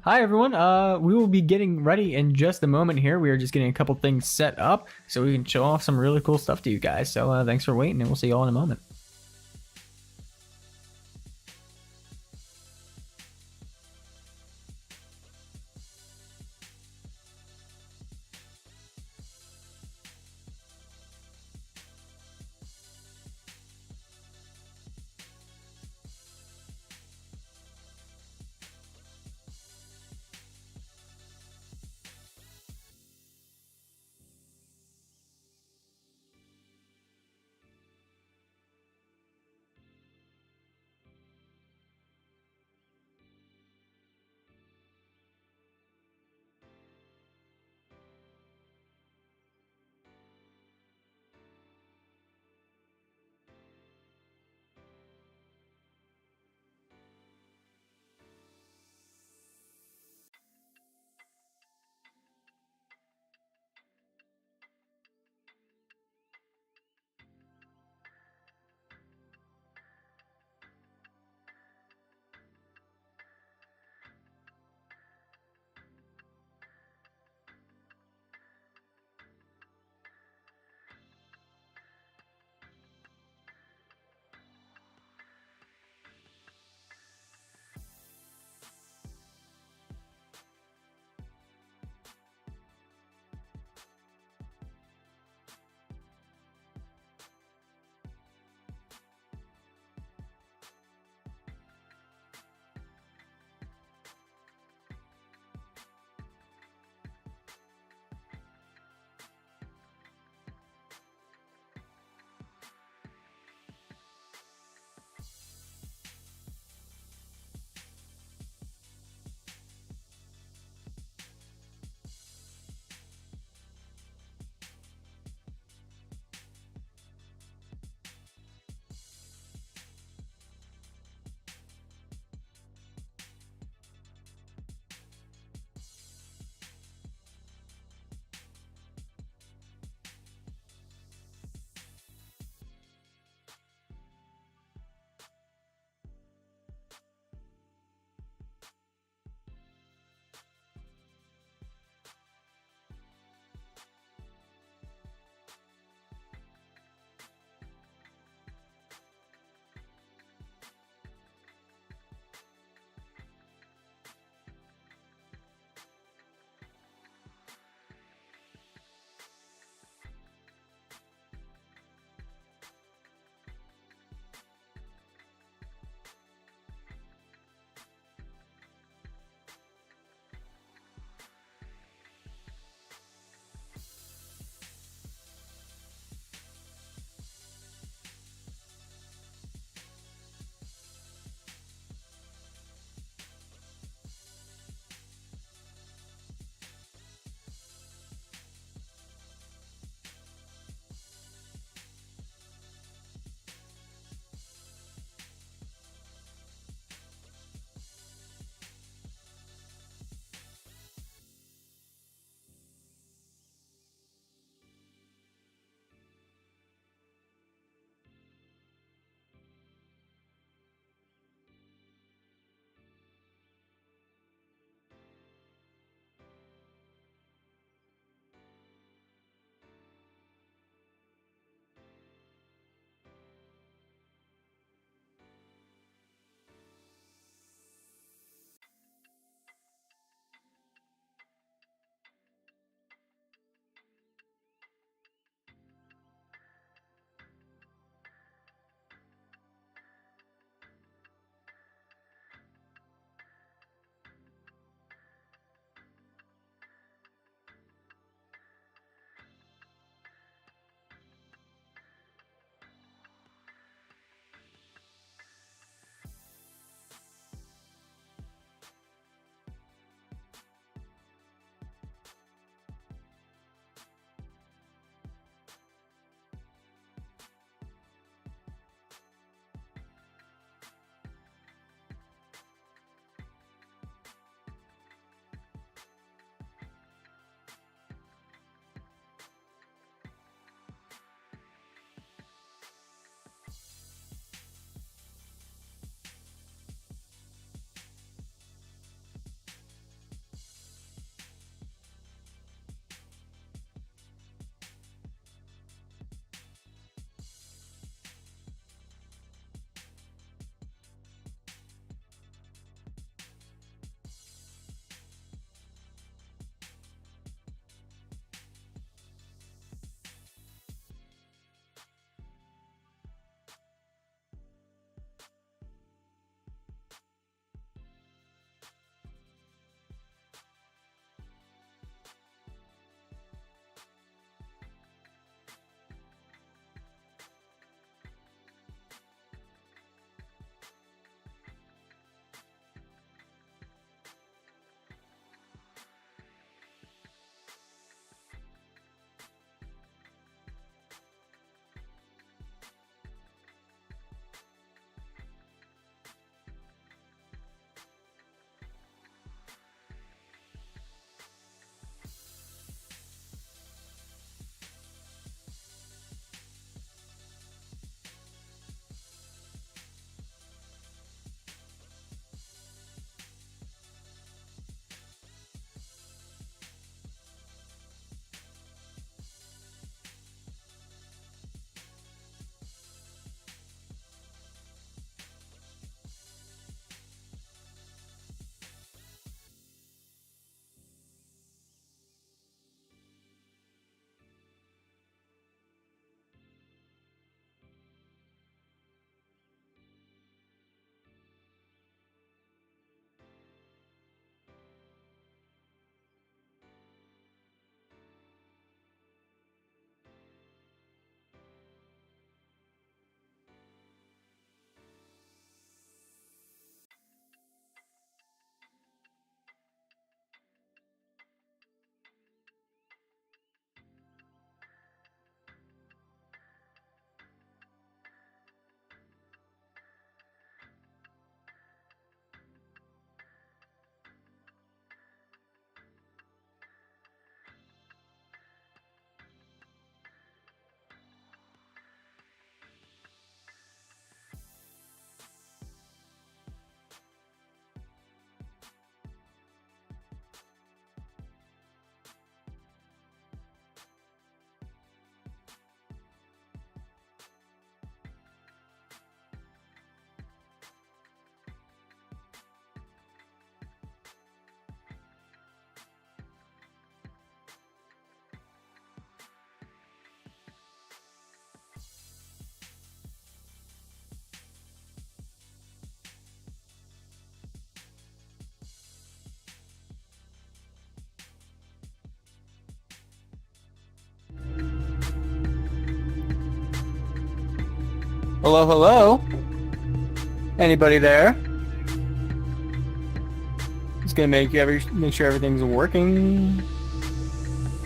Hi everyone. We will be getting ready in just a moment here. We are just getting a couple things set up so we can show off some really cool stuff to you guys. So thanks for waiting, and we'll see you all in a moment. Hello, hello? Anybody there? Just gonna make sure everything's working.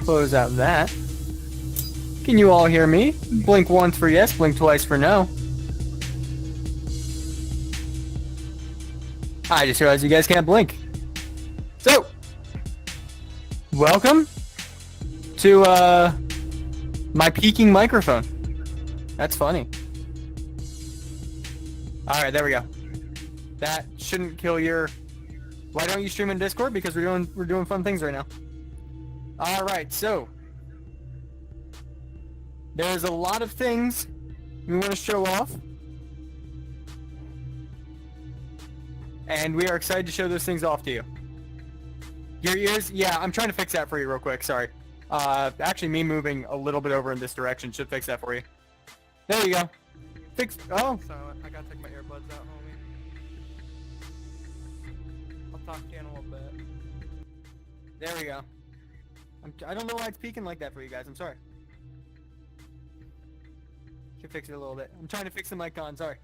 Close out that. Can you all hear me? Blink once for yes, blink twice for no. I just realized you guys can't blink. So, welcome to my peaking microphone. That's funny. Alright, there we go. That shouldn't kill your... Why don't you stream in Discord? Because we're doing fun things right now. Alright, so there's a lot of things we want to show off. And we are excited to show those things off to you. Your ears? Yeah, I'm trying to fix that for you real quick, sorry. Actually me moving a little bit over in this direction should fix that for you. There you go. Oh. So I gotta take my earbuds out, homie. I'll talk to you in a little bit. There we go. I don't know why it's peaking like that for you guys, I'm sorry. Should fix it a little bit. I'm trying to fix the mic on, sorry.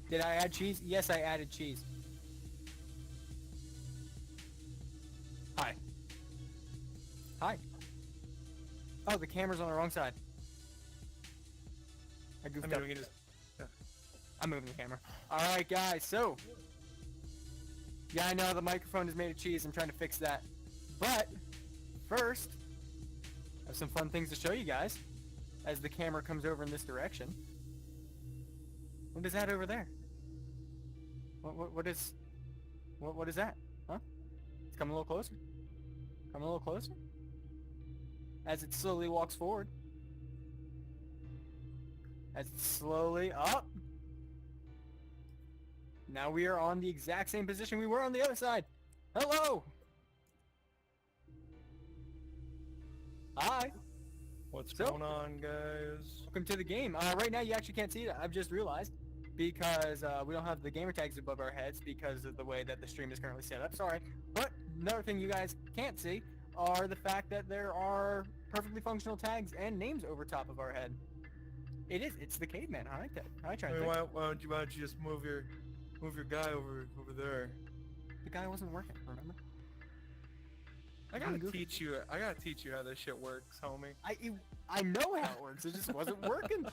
Did I add cheese? Yes, I added cheese. Hi. Hi. Oh, the camera's on the wrong side. I goofed up. I'm moving the camera. Alright, guys, so... Yeah, I know the microphone is made of cheese. I'm trying to fix that. But, first, I have some fun things to show you guys as the camera comes over in this direction. What is that over there? What is that? Huh? It's coming a little closer. Coming a little closer. As it slowly walks forward. As it's slowly up. Now we are on the exact same position we were on the other side. Hello! Hi! What's going on, guys? Welcome to the game. Right now you actually can't see it, I've just realized. Because we don't have the gamer tags above our heads because of the way that the stream is currently set up. Sorry. But another thing you guys can't see are the fact that there are perfectly functional tags and names over top of our head. It's the caveman. I like that. I try to why don't you just move your guy over there? The guy wasn't working, remember? I gotta teach you how this shit works, homie. I know how it works, it just wasn't working.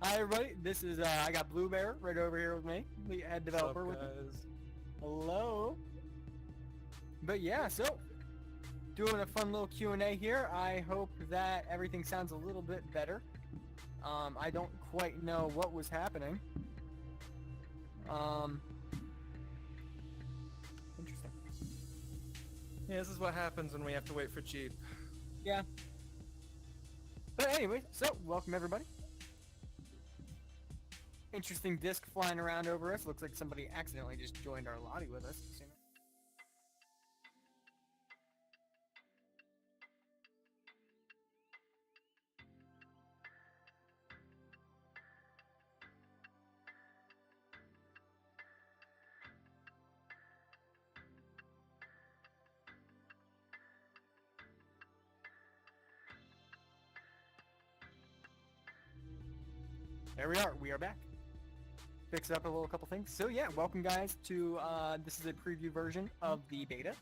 Hi everybody, this is I got Blue Bear right over here with me, the head developer. What's up, guys? Hello. But yeah, so doing a fun little Q&A here. I hope that everything sounds a little bit better. I don't quite know what was happening. Interesting. Yeah, this is what happens when we have to wait for cheap. Yeah. But anyway, so welcome everybody. Interesting disc flying around over us. Looks like somebody accidentally just joined our lobby with us. There we are. We are back. Fix up a couple things. So yeah, welcome guys to this is a preview version of the beta.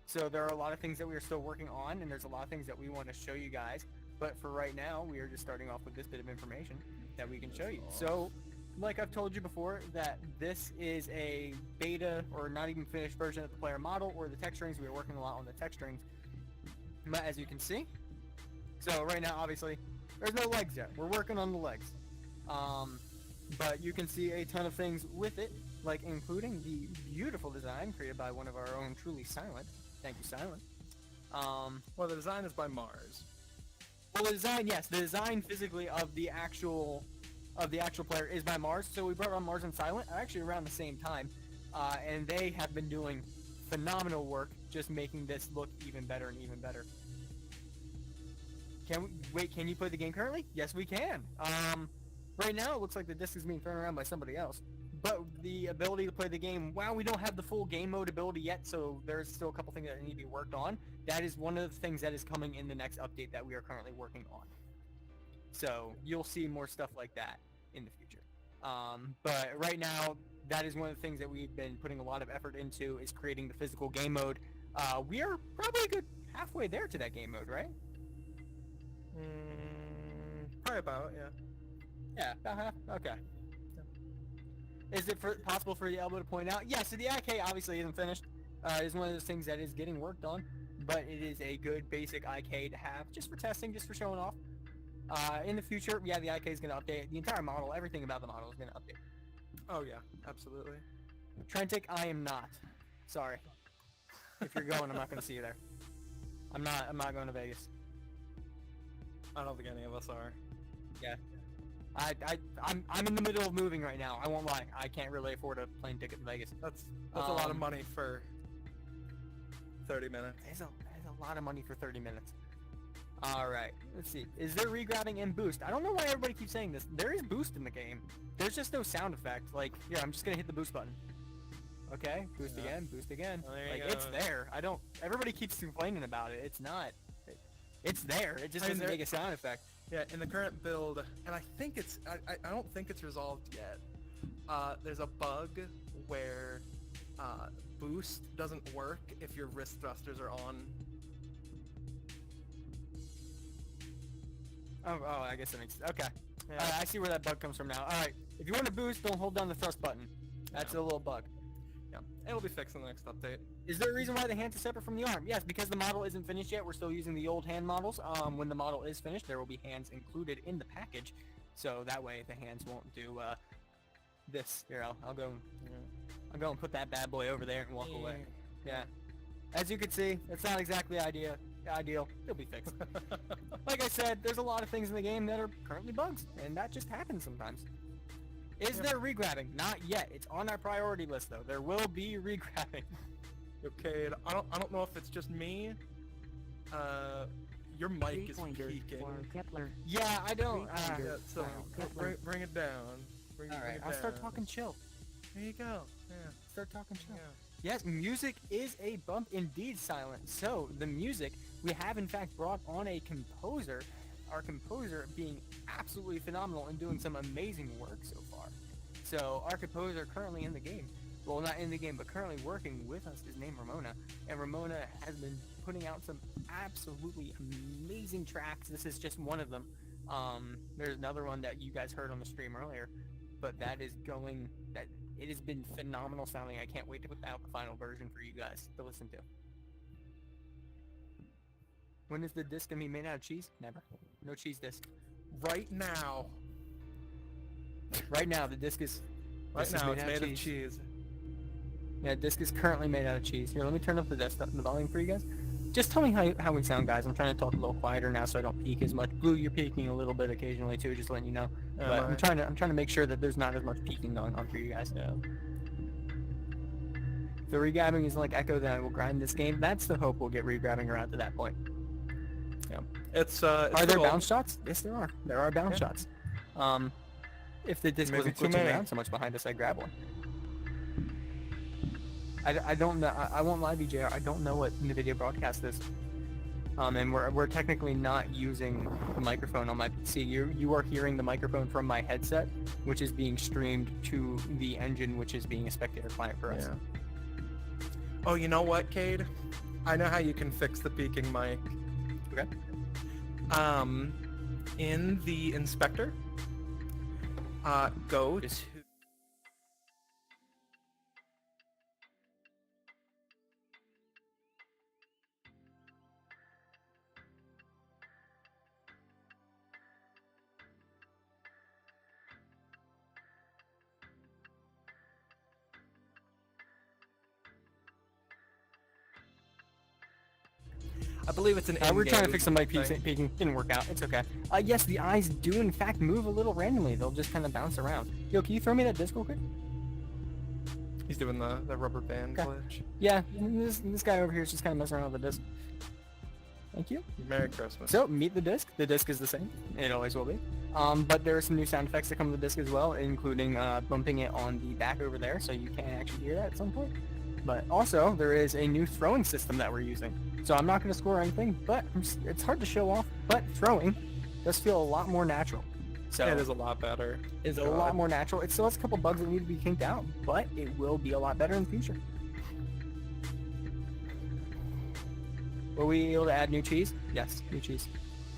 So there are a lot of things that we are still working on, and there's a lot of things that we want to show you guys. But for right now, we are just starting off with this bit of information that we can show you. So, like I've told you before, that this is a beta or not even finished version of the player model or the text strings. We are working a lot on the text strings, but as you can see, so right now obviously there's no legs yet. We're working on the legs. But you can see a ton of things with it, like including the beautiful design created by one of our own, truly Silent. Thank you, Silent. Well, the design is by Mars. Well, the design, yes, the design physically of the actual player is by Mars. So we brought on Mars and Silent actually around the same time, and they have been doing phenomenal work, just making this look even better and even better. Can you play the game currently? Yes, we can. Right now, it looks like the disc is being thrown around by somebody else. But the ability to play the game, while we don't have the full game mode ability yet, so there's still a couple things that need to be worked on, that is one of the things that is coming in the next update that we are currently working on. So you'll see more stuff like that in the future. But right now, that is one of the things that we've been putting a lot of effort into is creating the physical game mode. We are probably a good halfway there to that game mode, right? Probably about, yeah. Yeah, about half. Okay. Is it possible for the elbow to point out? Yeah, so the IK obviously isn't finished. It's one of those things that is getting worked on, but it is a good basic IK to have, just for testing, just for showing off. In the future, yeah, the IK is going to update. The entire model, everything about the model is going to update. Oh, yeah, absolutely. Trentic, I am not. Sorry. If you're going, I'm not going to see you there. I'm not going to Vegas. I don't think any of us are. Yeah. I'm in the middle of moving right now. I won't lie. I can't really afford a plane ticket to Vegas. That's a lot of money for 30 minutes. There's a lot of money for 30 minutes. Alright, let's see. Is there regrabbing and boost? I don't know why everybody keeps saying this. There is boost in the game. There's just no sound effect. Like, here, I'm just gonna hit the boost button. Okay, boost again, boost again. Well, there you like, go. it's there. Everybody keeps complaining about it. It's not. It's there. It just doesn't make a sound effect. Yeah, in the current build, and I think it's, I don't think it's resolved yet. There's a bug where boost doesn't work if your wrist thrusters are on. Oh, I guess that makes sense. Okay. Yeah. I see where that bug comes from now. Alright, if you want to boost, don't hold down the thrust button. That's a little bug. Yeah, it'll be fixed in the next update. Is there a reason why the hands are separate from the arm? Yes, because the model isn't finished yet. We're still using the old hand models. When the model is finished, there will be hands included in the package. So that way the hands won't do this. Here, I'll go and put that bad boy over there and walk away. Yeah. As you can see, it's not exactly ideal. It'll be fixed. Like I said, there's a lot of things in the game that are currently bugs, and that just happens sometimes. Is there regrabbing? Not yet. It's on our priority list, though. There will be regrabbing. Okay, I don't know if it's just me. Your mic is peaking. Yeah, I don't. Yeah, so bring it down. All right, I'll start talking chill. There you go. Yeah. Start talking chill. Yeah. Yes, music is a bump indeed, Silent. So the music, we have in fact brought on a composer. Our composer being absolutely phenomenal and doing some amazing work so far. So our composer currently in the game, well, not in the game, but currently working with us is named Ramona. And Ramona has been putting out some absolutely amazing tracks. This is just one of them. There's another one that you guys heard on the stream earlier, but it has been phenomenal sounding. I can't wait to put out the final version for you guys to listen to. When is the disc gonna be made out of cheese? Never. No cheese disc. Right now. Right now, the disc is... Right now, it's made of cheese. Yeah, disc is currently made out of cheese. Here, let me turn up the desktop and the volume for you guys. Just tell me how we sound, guys. I'm trying to talk a little quieter now so I don't peak as much. Blue, you're peaking a little bit occasionally too, just letting you know. But I'm trying to make sure that there's not as much peaking going on for you guys. Yeah. If the regrabbing is like Echo, then I will grind this game. That's the hope we'll get regrabbing around to that point. Yeah. It's are there bounce shots? Yes, there are. There are bounce shots. If the disc wasn't glitching around so much behind us, I'd grab one. I don't know. I won't lie, BJR. I don't know what NVIDIA broadcast is. And we're technically not using the microphone on my PC. You are hearing the microphone from my headset, which is being streamed to the engine, which is being a spectator client for us. Yeah. Oh, you know what, Cade? I know how you can fix the peaking mic. Okay. In the inspector, go to... I believe it's an we're trying to fix the mic peaking. Didn't work out. It's okay. Yes, the eyes do in fact move a little randomly. They'll just kind of bounce around. Yo, can you throw me that disc real quick? He's doing the rubber band glitch. Yeah, this guy over here is just kind of messing around with the disc. Thank you. Merry Christmas. So, meet the disc. The disc is the same. It always will be. But there are some new sound effects that come with the disc as well, including bumping it on the back over there, so you can actually hear that at some point. But also, there is a new throwing system that we're using. So I'm not going to score anything, but it's hard to show off. But throwing does feel a lot more natural. So It is a lot better. it's a lot more natural. It still has a couple bugs that need to be kinked out, but it will be a lot better in the future. Will we be able to add new cheese? Yes, new cheese.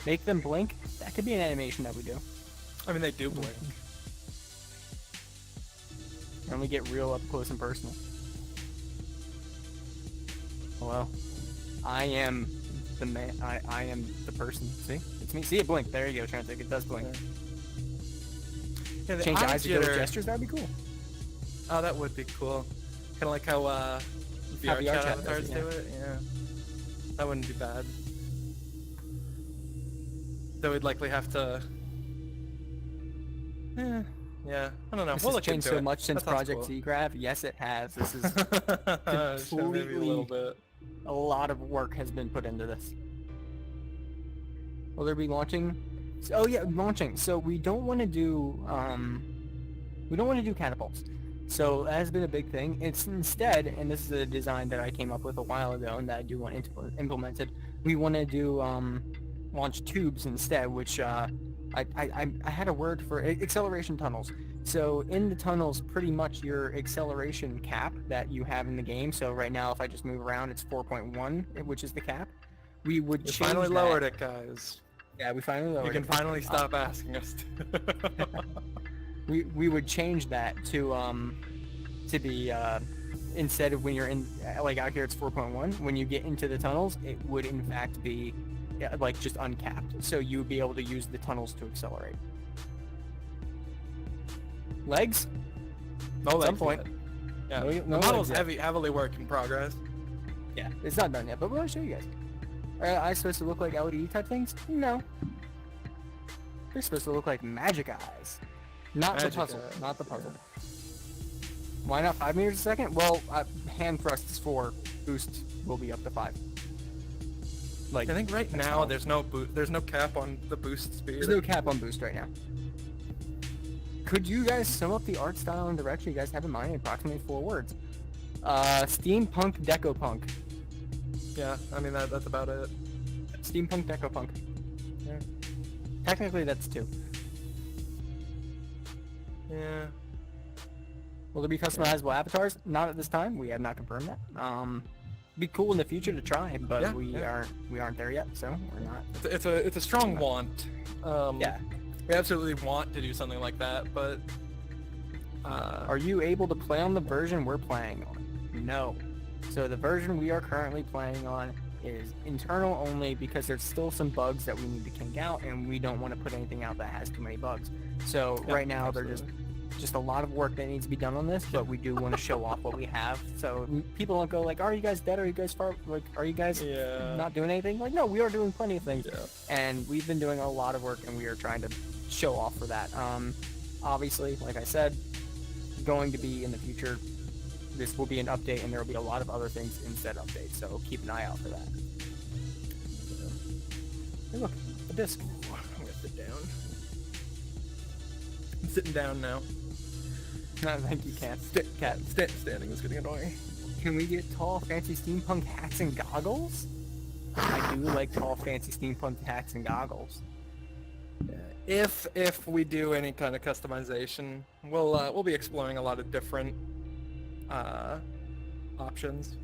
Make them blink? That could be an animation that we do. I mean, they do blink. And we get real up close and personal. Hello. I am the man. I am the person. See? It's me. See it blink. There you go, Trantic. It does blink. Yeah, the Change eyes to go with jitter- gestures. That'd be cool. Oh, that would be cool. Kind of like how VR VR chat chat avatars does it, do it. Yeah, that wouldn't be bad. So we'd likely have to. Yeah, I don't know. This We'll has look changed into so it. much since That sounds Project cool. Z-Grav. Yes, it has. This is Sure, maybe a little completely- bit. a lot of work has been put into this. Will there be launching? Oh yeah, launching. So we don't want to do catapults. So that has been a big thing. It's instead, and this is a design that I came up with a while ago and that I do want implemented. We want to do launch tubes instead, which I had a word for acceleration tunnels. So in the tunnels, pretty much your acceleration cap that you have in the game. So right now, if I just move around, it's 4.1, which is the cap. We would We change finally that. lowered it, guys. Yeah, we finally lowered You can it. finally stop asking us to. We would change that to be instead of when you're in like out here it's 4.1. When you get into the tunnels, it would in fact be like just uncapped. So you would be able to use the tunnels to accelerate. Legs? No At some legs point. yet. Yeah, No- the no model's legs yet. heavily work in progress. Yeah, it's not done yet, but we'll show you guys. Are eyes supposed to look like LED type things? No. They're supposed to look like magic eyes. Not Magic the puzzle. eyes, Not the puzzle. Why not 5 meters a second? Well, hand thrust is 4. Boost will be up to 5. Like I think right that's now all. there's no cap on the boost speed. There's no cap on boost right now. Could you guys sum up the art style and direction you guys have in mind in approximately 4 words? Steampunk decopunk. Yeah, I mean that's about it. Steampunk decopunk. Yeah. Technically that's 2. Yeah. Will there be customizable avatars? Not at this time. We have not confirmed that. Be cool in the future to try, but Yeah, we aren't there yet, so we're not. It's a strong want. Yeah. We absolutely want to do something like that, but Are you able to play on the version we're playing on? No. So the version we are currently playing on is internal only because there's still some bugs that we need to kink out, and we don't want to put anything out that has too many bugs. So Yeah, right now absolutely. they're just a lot of work that needs to be done on this, but we do want to show off what we have. So people don't go like, "Are you guys dead? Are you guys far? Like, are you guys Yeah. not doing anything?" Like, no, we are doing plenty of things, Yeah. and we've been doing a lot of work, and we are trying to show off for that. Obviously, like I said, going to be in the future, this will be an update, and there will be a lot of other things in said update. So keep an eye out for that. Hey, look, a disc. I'm gonna sit down. I'm sitting down now. I think you can. Standing is getting annoying. Can we get tall, fancy steampunk hats and goggles? I do like tall, fancy steampunk hats and goggles. Yeah. If we do any kind of customization, we'll be exploring a lot of different options.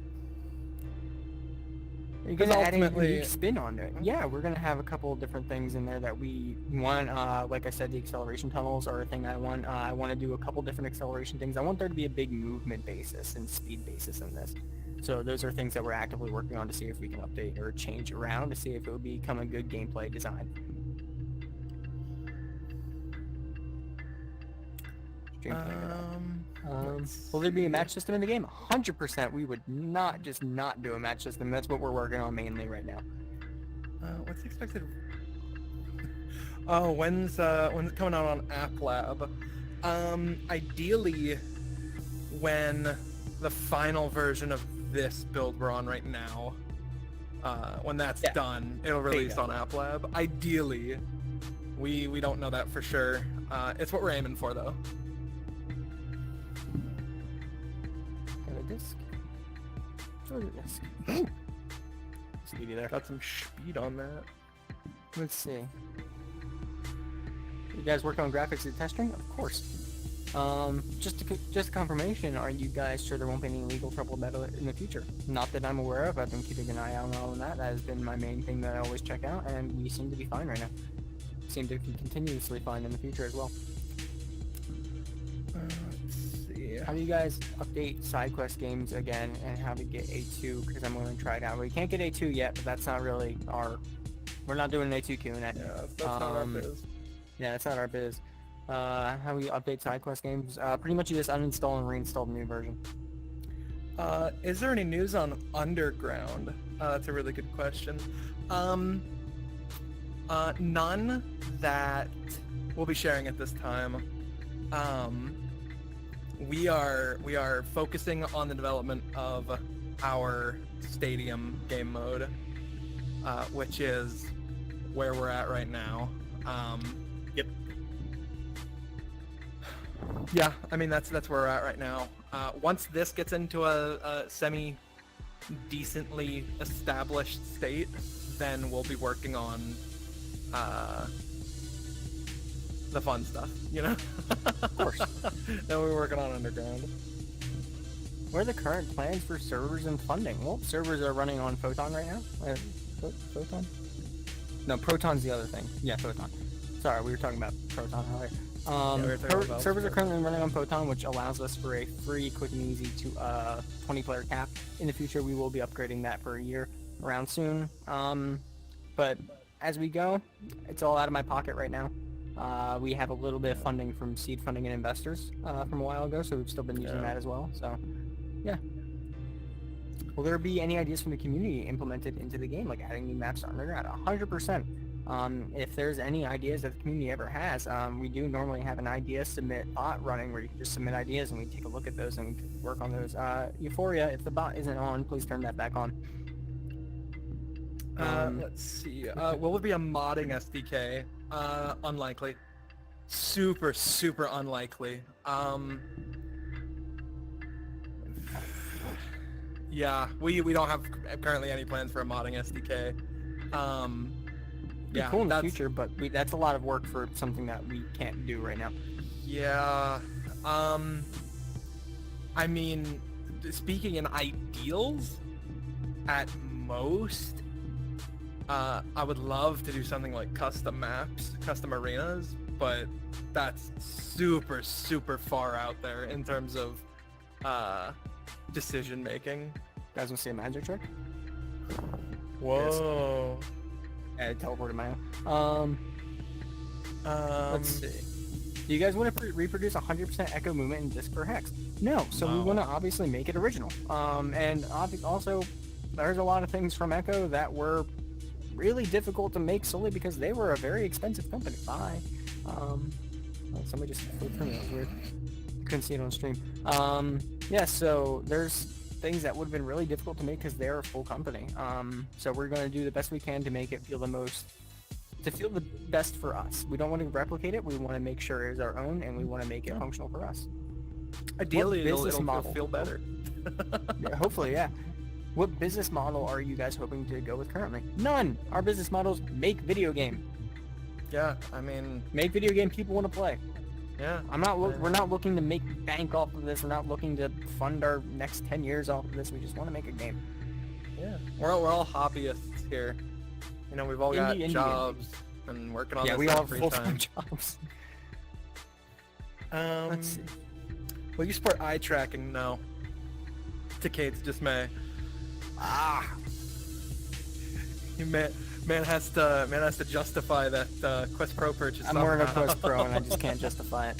Are you gonna add a ultimately- unique spin on it? Yeah, we're gonna have a couple of different things in there that we want. Like I said, the acceleration tunnels are a thing I want. I want to do a couple different acceleration things. I want there to be a big movement basis and speed basis in this. So those are things that we're actively working on to see if we can update or change around to see if it would become a good gameplay design. Stream will there be a match system in the game? 100%. We would not just not do a match system. That's what we're working on mainly right now. What's the expected? Oh, when's it coming out on App Lab? Ideally, when the final version of this build we're on right now, when that's Yeah. done, it'll release on App Lab. Ideally, we don't know that for sure. It's what we're aiming for though. Got a disc. Show the disc. Speedy there. Got some speed on that. Let's see. You guys working on graphics and testing? Of course. Just confirmation, are you guys sure there won't be any legal trouble about it in the future? Not that I'm aware of. I've been keeping an eye out on all of that. That has been my main thing that I always check out, and we seem to be fine right now. Seem to be continuously fine in the future as well. Let's see. How do you guys update side quest games again, and how to get A2? Because I'm going to try it out. We can't get A2 yet, but that's not really our... We're not doing an A2 Q&A. Yeah, that's not our biz. Yeah, that's not our biz. How we update side quest games? Pretty much you just uninstall and reinstall the new version. Is there any news on Underground? That's a really good question. None that we'll be sharing at this time. We are focusing on the development of our Stadium game mode, which is where we're at right now. Yep. Yeah, I mean that's where we're at right now. Once this gets into a semi-decently established state, then we'll be working on the fun stuff, you know? Of course. Then we're working on Underground. What are the current plans for servers and funding? Well, servers are running on Photon right now. Photon? No, Proton's the other thing. Yeah, Photon. Sorry, we were talking about Proton earlier. Servers are currently running on Photon, which allows us for a free, quick and easy to 20-player cap. In the future, we will be upgrading that for a year around soon. But as we go, it's all out of my pocket right now. We have a little bit of funding from seed funding and investors from a while ago, so we've still been using that as well. So, yeah. Will there be any ideas from the community implemented into the game, like adding new maps to Underground? 100%. If there's any ideas that the community ever has, we do normally have an idea submit bot running where you can just submit ideas and we take a look at those and we can work on those. Euphoria, if the bot isn't on, please turn that back on. Let's see. Will there be a modding SDK? Unlikely. Super unlikely. Yeah, we don't have currently any plans for a modding SDK. Be cool in the future, but that's a lot of work for something that we can't do right now. Yeah. I mean, speaking in ideals, at most, I would love to do something like custom maps, custom arenas, but that's super far out there in terms of decision making. You guys want to see a magic trick? Whoa. I teleported my own. Let's see. Do you guys want to reproduce 100% echo movement in Disc per Hex? No, so we want to obviously make it original. And also, there's a lot of things from Echo that were really difficult to make solely because they were a very expensive company. Bye. Somebody just flew through me. That was weird. Couldn't see it on stream. Yeah, so there's things that would have been really difficult to make because they're a full company. So we're going to do the best we can to make it feel the best for us. We don't want to replicate it. We want to make sure it's our own, and we want to make it functional for us. Ideally, it'll feel better. Yeah, hopefully, yeah. What business model are you guys hoping to go with currently? None. Our business models make video game. Yeah, I mean, make video game people want to play. Yeah. We're not looking to make bank off of this. We're not looking to fund our next 10 years off of this. We just want to make a game. Yeah. We're all hobbyists here. You know, we've all got jobs and working on this. Yeah, we all have full-time jobs. Let's see. Will you support eye tracking? No. To Kate's dismay. Man has to justify that Quest Pro purchase. I'm wearing a Quest Pro and I just can't justify it.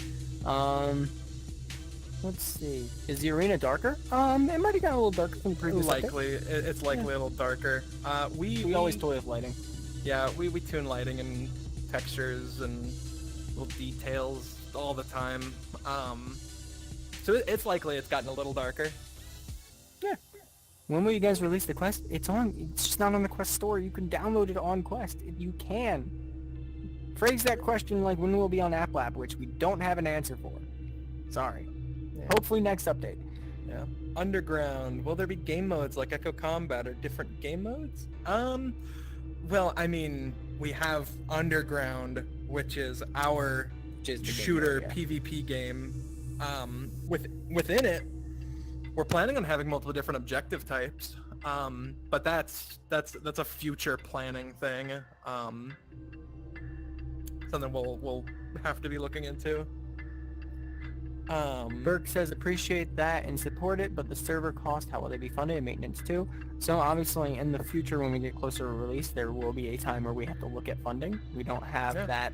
Let's see. Is the arena darker? It might have gotten a little darker from the previous. Likely, it's likely a little darker. We always toy with lighting. Yeah, we tune lighting and textures and little details all the time. So it's likely it's gotten a little darker. Yeah. When will you guys release the Quest? It's just not on the Quest store. You can download it on Quest. You can. Phrase that question like when will it be on App Lab, which we don't have an answer for. Sorry. Yeah. Hopefully next update. Yeah. Underground. Will there be game modes like Echo Combat or different game modes? Well, I mean, we have Underground, which is our Which is the game shooter mode, yeah. PvP game. Within it, we're planning on having multiple different objective types, but that's a future planning thing. Something we'll have to be looking into. Burke says appreciate that and support it, but the server cost, how will they be funded, and maintenance too? So obviously in the future when we get closer to release, there will be a time where we have to look at funding. We don't have that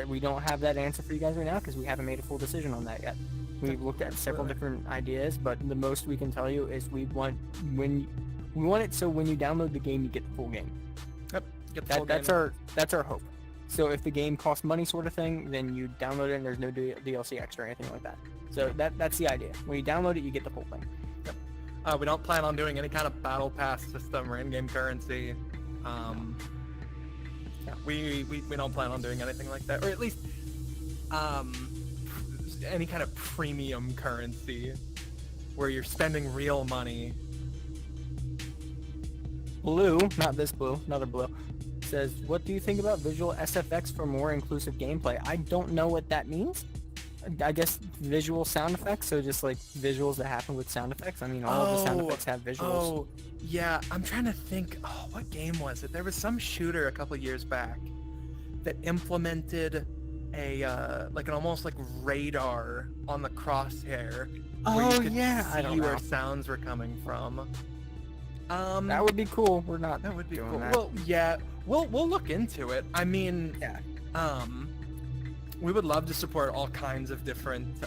we don't have that answer for you guys right now because we haven't made a full decision on that yet. We've looked at several different ideas, but the most we can tell you is we want it so when you download the game you get the full game. Yep. Get the full game. That's our hope. So if the game costs money sort of thing, then you download it and there's no DLC extra or anything like that. So that's the idea. When you download it, you get the full thing. Yep. We don't plan on doing any kind of battle pass system or in-game currency. We don't plan on doing anything like that, or at least any kind of premium currency where you're spending real money. Blue, not this blue, another blue, says, what do you think about visual SFX for more inclusive gameplay? I don't know what that means. I guess visual sound effects, so just like visuals that happen with sound effects. I mean, all of the sound effects have visuals. Oh, yeah. I'm trying to think. Oh, what game was it? There was some shooter a couple years back that implemented a like an almost like radar on the crosshair. Where you could see where sounds were coming from. That would be cool. We're not. That would be doing cool. that. Well, yeah. We'll look into it. I mean, we would love to support all kinds of different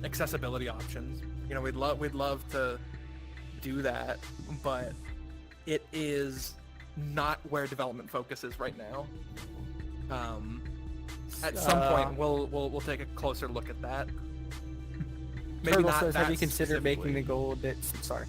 accessibility options. You know, we'd love to do that, but it is not where development focus is right now. At some point, we'll take a closer look at that. Maybe Turtle not says, that have you considered making the specifically. goal a bit? Sorry.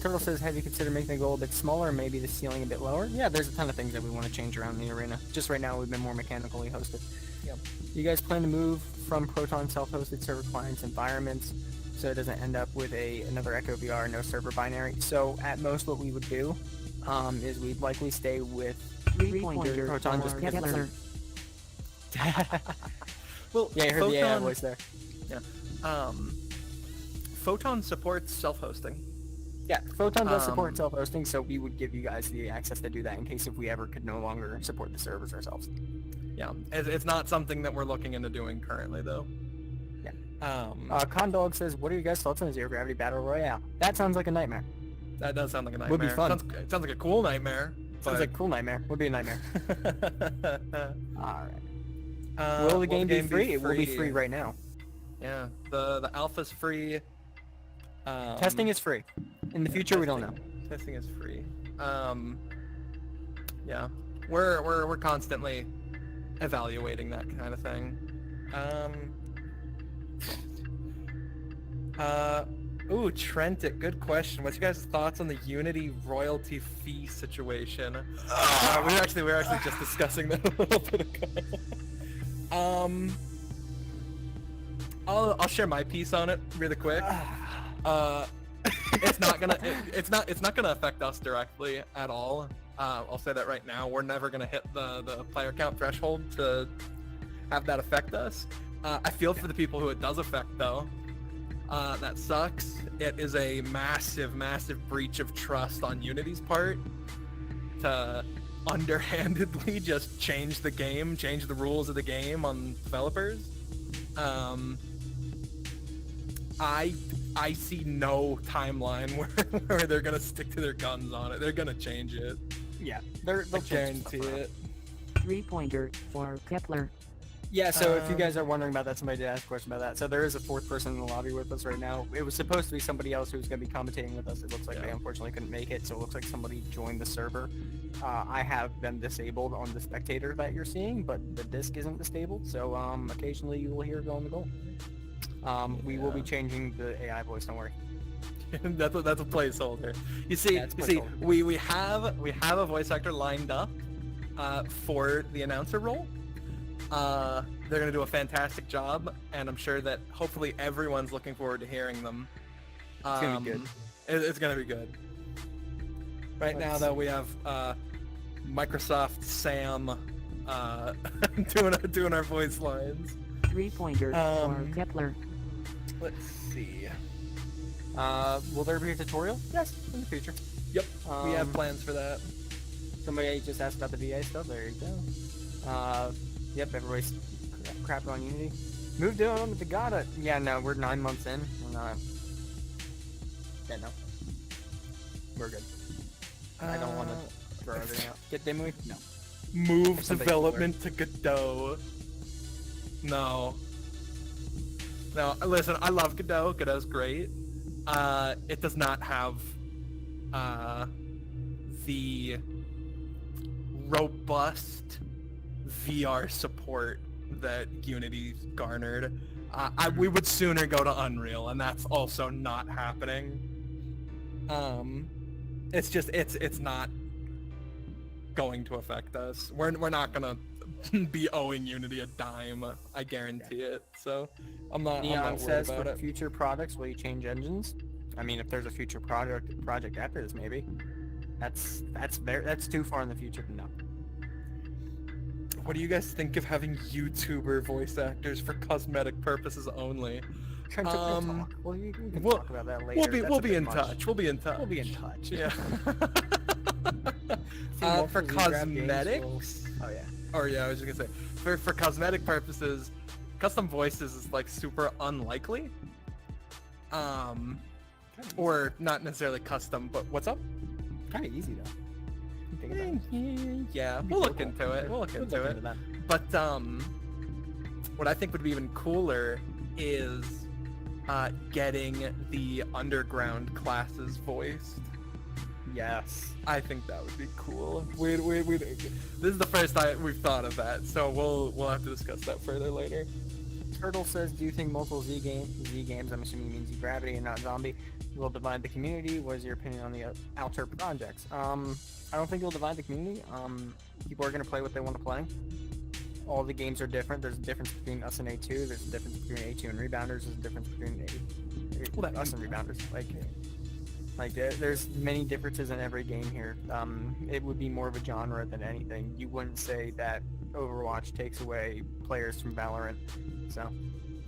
Turtle says, have you considered making the goal a bit smaller, maybe the ceiling a bit lower? Yeah, there's a ton of things that we want to change around the arena. Just right now, we've been more mechanically hosted. Yep. You guys plan to move from Proton self-hosted server clients environments so it doesn't end up with another Echo VR, no server binary? So at most what we would do is we'd likely stay with Proton just because Well, yeah, I heard the AI voice there. Yeah. Photon supports self-hosting. Yeah, Photon does support self-hosting, so we would give you guys the access to do that in case if we ever could no longer support the servers ourselves. Yeah, it's not something that we're looking into doing currently, though. Yeah. Condog says, what are your guys' thoughts on Zero Gravity Battle Royale? That sounds like a nightmare. That does sound like a nightmare. Would be fun. It sounds like a cool nightmare. Sounds like a cool nightmare. Would be a nightmare. Alright. Will the game be free? It will be free right now. Yeah, the alpha's free. Testing is free. In the future, we don't know. Testing is free. Yeah, we're constantly evaluating that kind of thing. Ooh, Trentit, good question. What's your guys' thoughts on the Unity royalty fee situation? We're actually just discussing that a little bit ago. I'll share my piece on it really quick. It's not gonna affect us directly at all. I'll say that right now. We're never gonna hit the player count threshold to have that affect us. I feel for the people who it does affect though. That sucks. It is a massive breach of trust on Unity's part to underhandedly just change the rules of the game on developers. I see no timeline where they're gonna stick to their guns on it. They're gonna change it. Yeah, they'll guarantee it. 3-pointer for Kepler. Yeah, so if you guys are wondering about that, somebody did ask a question about that. So there is a fourth person in the lobby with us right now. It was supposed to be somebody else who was going to be commentating with us. It looks like they unfortunately couldn't make it, so it looks like somebody joined the server. I have them disabled on the spectator that you're seeing, but the disc isn't disabled, so occasionally you will hear it go on the goal. We will be changing the AI voice, don't worry. that's a placeholder. You see, we have a voice actor lined up for the announcer role. They're gonna do a fantastic job, and I'm sure that hopefully everyone's looking forward to hearing them. It's gonna be good. It's gonna be good. Right now, though, we have Microsoft Sam doing our voice lines. 3-pointer for Kepler. Let's see. Will there be a tutorial? Yes, in the future. Yep, we have plans for that. Somebody just asked about the VA stuff. There you go. Yep, everybody's crapping on Unity. Moved on with the Gata. Yeah, no, we're 9 months in. We're not. Yeah, no. We're good. I don't want to throw everything out. Get Dimly? No. Move Somebody development to Godot. No. No, listen, I love Godot. Godot's great. It does not have the robust VR support that Unity garnered. We would sooner go to Unreal, and that's also not happening. It's just it's not going to affect us. We're not gonna be owing Unity a dime. I guarantee it. So I'm not Neon worried says about for it. future products, will you change engines? I mean, if there's a future project after this, maybe. That's too far in the future to know. What do you guys think of having YouTuber voice actors for cosmetic purposes only? Trent, we'll talk. Well, you can we'll- talk about that later. We'll be in touch. We'll be in touch. We'll be in touch. Yeah. See, For multiple Z-Grab games cosmetics. Oh yeah. Or yeah, I was just gonna say for cosmetic purposes, custom voices is like super unlikely. Or not necessarily custom, but what's up? Kind of easy though. You think about it. Yeah, we'll look into it. We'll look into it. that. But what I think would be even cooler is getting the underground classes voiced. Yes. I think that would be cool. This is the first time we've thought of that, so we'll have to discuss that further later. Turtle says, do you think multiple Z games, I'm assuming you mean Z Gravity and not Zombie, will divide the community? What is your opinion on the outer projects? I don't think it'll divide the community. People are going to play what they want to play. All the games are different. There's a difference between us and A2. There's a difference between A2 and Rebounders. There's a difference between us and Rebounders. There's many differences in every game here. It would be more of a genre than anything. You wouldn't say that Overwatch takes away players from Valorant. So,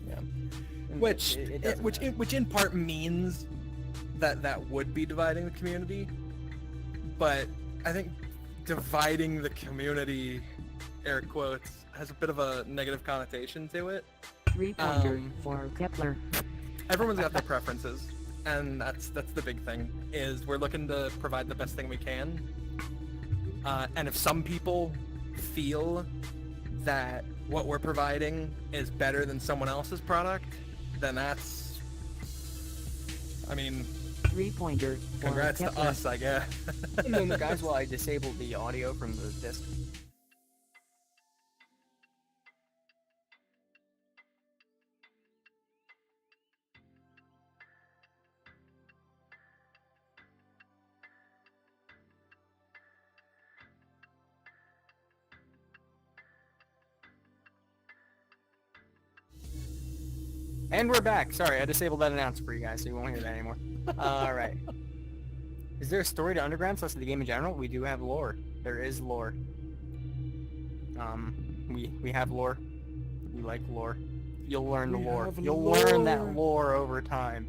yeah. And Which doesn't matter. which in part means that would be dividing the community, but I think dividing the community, air quotes, has a bit of a negative connotation to it. 3-pointer for Kepler. Everyone's got their preferences, and that's the big thing, is we're looking to provide the best thing we can. And if some people feel that what we're providing is better than someone else's product, then that's, I mean, 3-pointer for congrats to Kepler. us, I guess. A moment, guys, while I disable the audio from the disc. And we're back. Sorry, I disabled that announcer for you guys, so you won't hear that anymore. Alright. Is there a story to Underground plus the game in general? We do have lore. There is lore. We have lore. We like lore. You'll learn the lore. You'll learn that lore over time.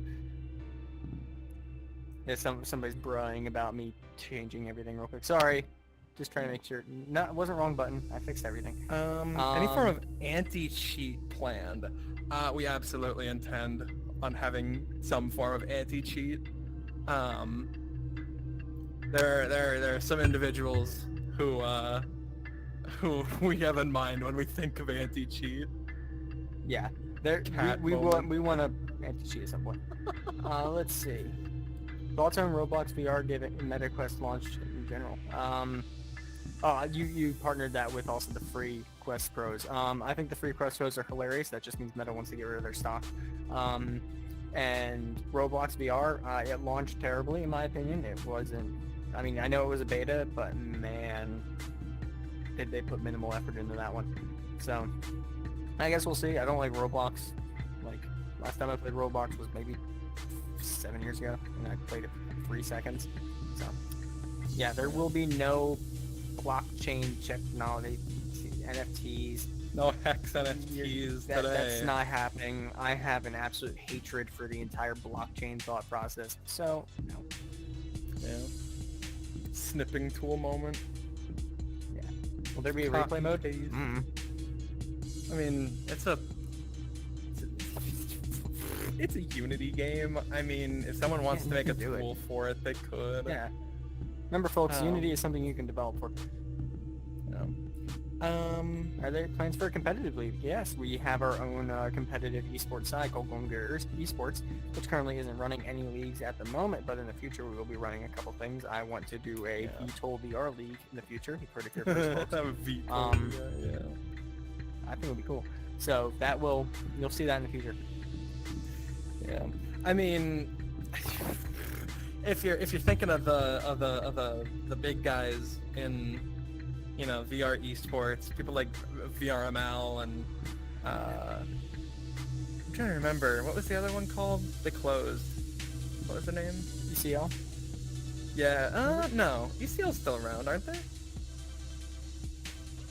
Yeah, somebody's bragging about me changing everything real quick. Sorry. Just trying to make sure. No, it wasn't wrong button. I fixed everything. Any form of anti-cheat planned. We absolutely intend on having some form of anti-cheat. There are some individuals who we have in mind when we think of anti-cheat. Yeah. Cat We moment. want to anti-cheat at some point. Let's see. Thoughts on Roblox VR given MetaQuest launched in general? You partnered that with also the free Quest Pros. I think the free Quest Pros are hilarious. That just means Meta wants to get rid of their stock. And Roblox VR, it launched terribly in my opinion. It wasn't. I mean, I know it was a beta, but man, did they put minimal effort into that one. So, I guess we'll see. I don't like Roblox. Like, last time I played Roblox was maybe 7 years ago, and I played it for 3 seconds. So, yeah, there will be no blockchain technology. NFTs. No Hex NFTs That's today. not happening. I have an absolute hatred for the entire blockchain thought process. So, no. Yeah. Snipping tool moment. Yeah. Will there be a Copy replay mode? paste. Mm. I mean, it's a Unity game. I mean, if someone wants to Yeah, make a you can do tool for it, they could. Yeah. Remember, folks, Um, Unity is something you can develop for. Are there plans for a competitive league? Yes, we have our own competitive esports side called Gongers Esports, which currently isn't running any leagues at the moment, but in the future we will be running a couple things. I want to do a VTOL VR league in the future. You've heard it here first, folks. yeah. I think it'll be cool. So that you'll see that in the future. Yeah. I mean, if you're thinking of the big guys in, you know, VR esports, people like VRML and I'm trying to remember, what was the other one called? They closed. What was the name? ECL? Yeah. No. ECL's still around, aren't they?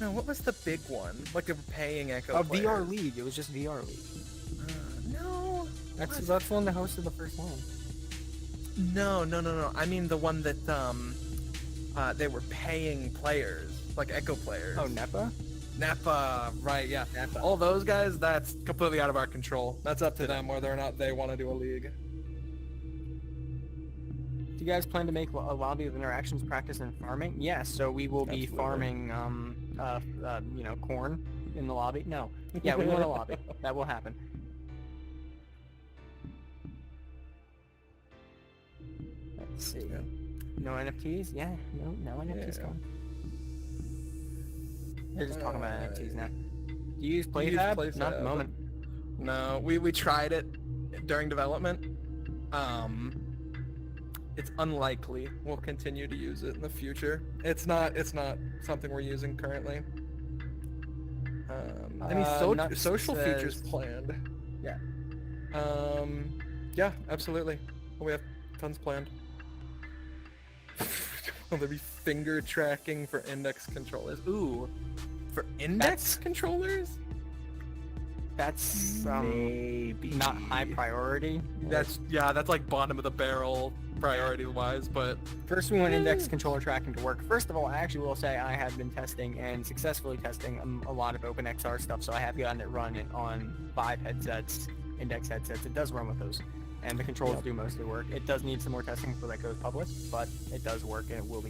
No. What was the big one? Like a paying Echo. VR players. League. It was just VR League. No. That's one that hosted the first one. No. I mean the one that they were paying players, like Echo players. Oh, NEPA? NEPA, right? Yeah. NEPA. All those guys, that's completely out of our control. That's up to them whether or not they want to do a league. Do you guys plan to make a lobby of interactions practice and farming? Yes. So we will be Absolutely. farming, corn in the lobby. No. Yeah, we want a lobby. That will happen. Let's see. Yeah. No NFTs? Yeah. No NFTs Yeah. gone. They're just talking about NFTs now. Do you use Do you use PlayFab? PlayFab? Not at the moment. No, we tried it during development. It's unlikely we'll continue to use it in the future. It's not something we're using currently. Any Nuts social says- features planned? Yeah. Yeah, absolutely. We have tons planned. Will there be finger tracking for index controllers? Ooh, for index controllers? That's Maybe. not high priority. That's like bottom of the barrel priority wise, but First, we want index controller tracking to work. First of all, I actually will say I have been testing and successfully testing a lot of OpenXR stuff, so I have gotten it running on 5 headsets, index headsets. It does run with those, and the controls do mostly work. It does need some more testing before that goes public, but it does work, and it will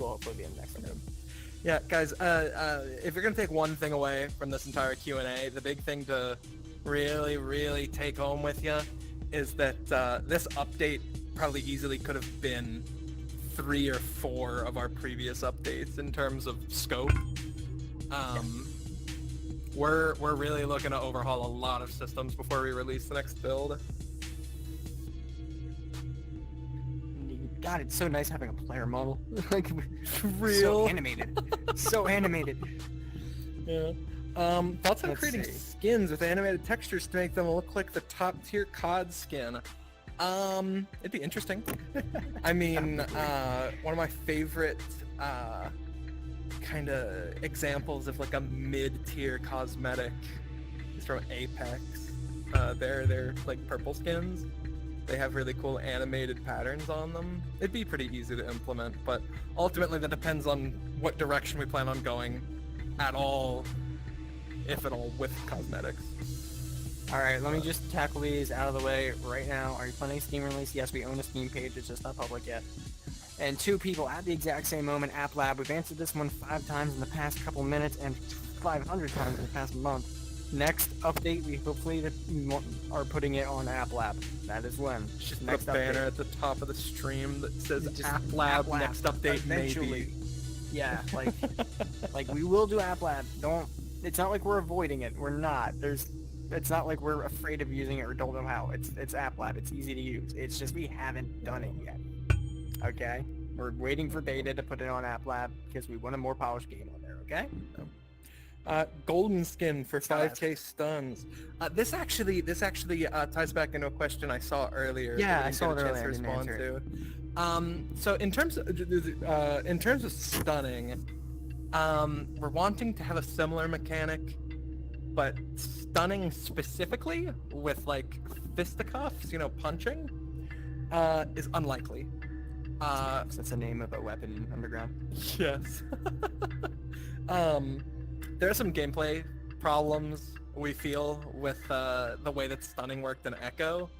hopefully be in the next episode. yeah, guys, if you're gonna take one thing away from this entire Q&A, the big thing to really take home with you is that this update probably easily could have been 3 or 4 of our previous updates in terms of scope. We're really looking to overhaul a lot of systems before we release the next build. God, it's so nice having a player model. Like, Real. so animated. So animated. Yeah. Thoughts on Let's creating see. skins with animated textures to make them look like the top tier COD skin? It'd be interesting. I mean, one of my favorite kind of examples of like a mid-tier cosmetic is from Apex. They're like purple skins. They have really cool animated patterns on them. It'd be pretty easy to implement, but ultimately that depends on what direction we plan on going at all, if at all, with cosmetics. Alright, let me just tackle these out of the way right now. Are you planning a Steam release? Yes, we own a Steam page, it's just not public yet. And 2 people at the exact same moment, App Lab. We've answered this one 5 times in the past couple minutes and 500 times in the past month. Next update, we hopefully are putting it on App Lab. That is when. Just next put a banner update. at the top of the stream that says Just App Lab, App Lab, next update eventually. maybe. Yeah, like we will do App Lab. It's not like we're avoiding it. We're not. It's not like we're afraid of using it or don't know how. It's App Lab. It's easy to use. It's just we haven't done it yet. Okay? We're waiting for beta to put it on App Lab because we want a more polished game on there, okay? Golden skin for Stop 5k stuns. This actually ties back into a question I saw earlier. Yeah, that we I didn't saw get a it chance earlier, I to didn't respond answer to. So in terms of stunning, We're wanting to have a similar mechanic, but stunning specifically with like fisticuffs, you know, punching, is unlikely. That's the name of a weapon underground. Yes. There are some gameplay problems we feel with the way that stunning worked in Echo.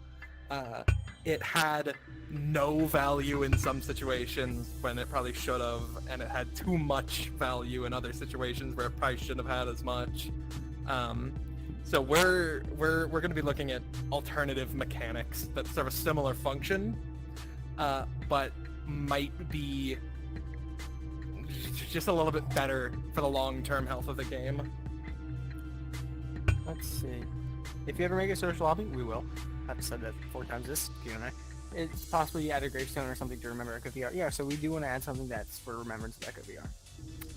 It had no value in some situations when it probably should have, and it had too much value in other situations where it probably shouldn't have had as much. So we're going to be looking at alternative mechanics that serve a similar function, but might be just a little bit better for the long-term health of the game. Let's see. If you ever make a social lobby, we will. I've said that 4 times this Q&A. It's possibly add a gravestone or something to remember Echo VR. Yeah, so we do want to add something that's for remembrance of Echo VR.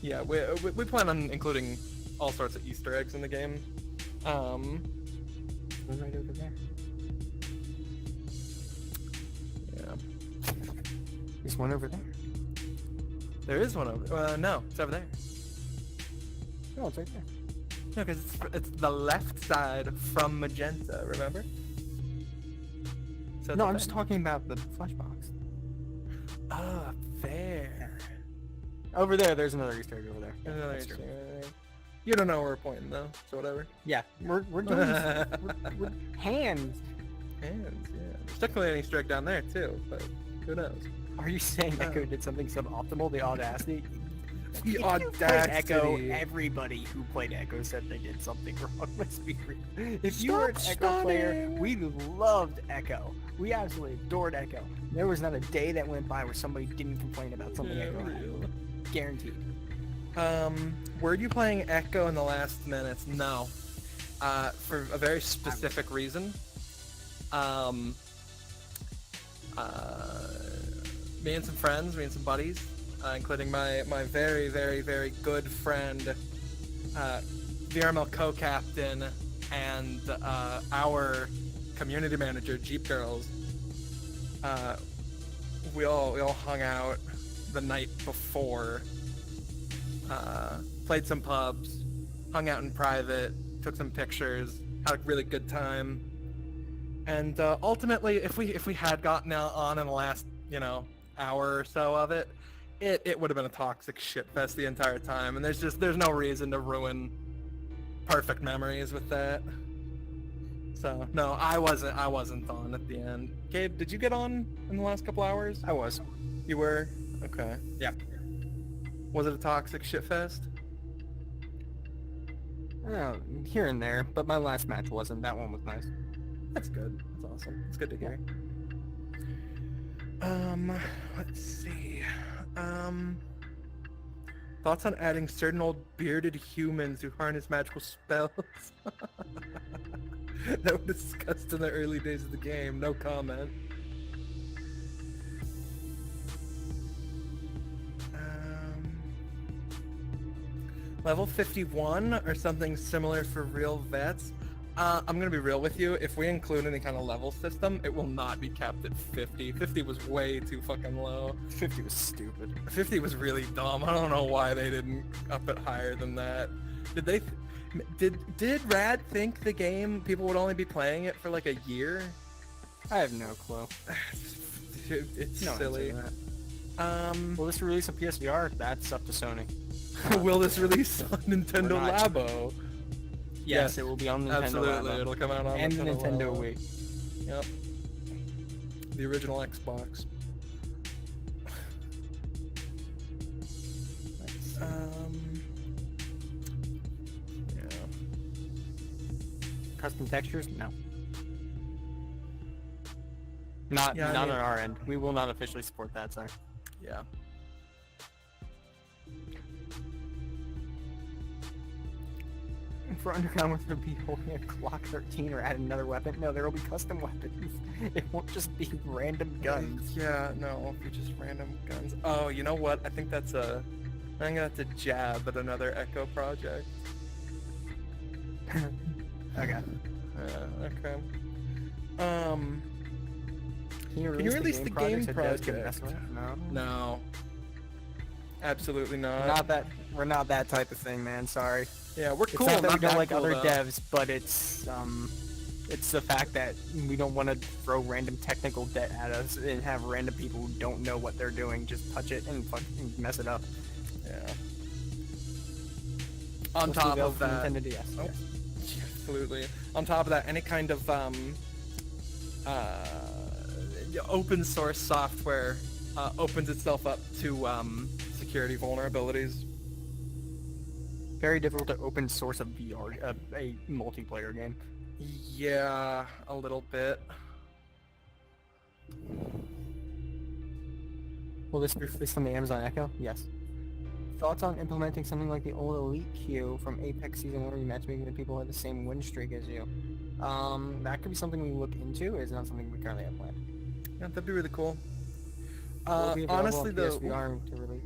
Yeah, we plan on including all sorts of Easter eggs in the game. We're right over there. Yeah. There's one over there. There is one over. No, it's over there. No, it's right there. No, because it's the left side from magenta. Remember? So No, I'm just talking about the flesh box. Oh, there. Over there, there's another Easter egg over there. There's another That's Easter true. egg. You don't know where we're pointing though, so whatever. Yeah, we're doing this. We're hands. Hands, yeah. There's technically an Easter egg down there too, but who knows? Are you saying Echo did something suboptimal? The audacity? The If you played Echo, audacity. everybody who played Echo said they did something wrong. Let's be real. If you Stop were an Echo player, stunning. we loved Echo. We absolutely adored Echo. There was not a day that went by where somebody didn't complain about something Yeah, Echo had. real. Guaranteed. Were you playing Echo in the last minutes? No. For a very specific reason. Me and some friends, me and some buddies, including my very, very, very good friend, VRML co-captain, and our community manager, Jeep Girls. We all hung out the night before, played some pubs, hung out in private, took some pictures, had a really good time. And ultimately, if we had gotten on in the last, hour or so of it, it would have been a toxic shitfest the entire time. And there's no reason to ruin perfect memories with that. So no, I wasn't on at the end. Gabe, did you get on in the last couple hours? I was. You were? Okay. Yeah. Was it a toxic shitfest? Here and there, but my last match wasn't. That one was nice. That's good. That's awesome. It's good to hear. Let's see. Thoughts on adding certain old bearded humans who harness magical spells? That was discussed in the early days of the game. No comment. Level 51 or something similar for real vets. I'm gonna be real with you. If we include any kind of level system, it will not be capped at 50. 50 was way too fucking low. 50 was stupid. 50 was really dumb. I don't know why they didn't up it higher than that. Did Rad think the game people would only be playing it for like a year? I have no clue. It's No silly. answer to that. Will this release a PSVR? That's up to Sony. Will this release on Nintendo We're not. Labo? Yes, it will be on Nintendo Absolutely, Labo. it'll come out on And the Nintendo Labo. Wii. Yep. The original Xbox. Yeah. Custom textures? No. Not Yeah, I on mean- our end. We will not officially support that, sorry. Yeah. For Underground, we're going to be holding a Glock 13 or add another weapon. No, there will be custom weapons. It won't just be random guns. Yeah, no, it'll be just random guns. Oh, you know what? I think that's I'm gonna have to jab at another Echo project. Okay. Okay. Can you release the game project so Des can mess project? with it? No. No. Absolutely not. We're not that type of thing, man. Sorry. Yeah, we're It's cool. not that we don't that like cool, other though. devs, but it's the fact that we don't want to throw random technical debt at us and have random people who don't know what they're doing just touch it and fucking mess it up. Yeah. On Mostly top available of for that, Nintendo DS. Oh. Yes. absolutely. On top of that, any kind of open source software opens itself up to security vulnerabilities. Very difficult to open source a VR, a multiplayer game. Yeah, a little bit. Will this be released on the Amazon Echo? Yes. Thoughts on implementing something like the old Elite queue from Apex Season 1 where you matchmaking with people who have the same win streak as you? That could be something we look into. It's not something we currently have planned. Yeah, that'd be really cool. Will it be available Honestly, on though, PSVR to release?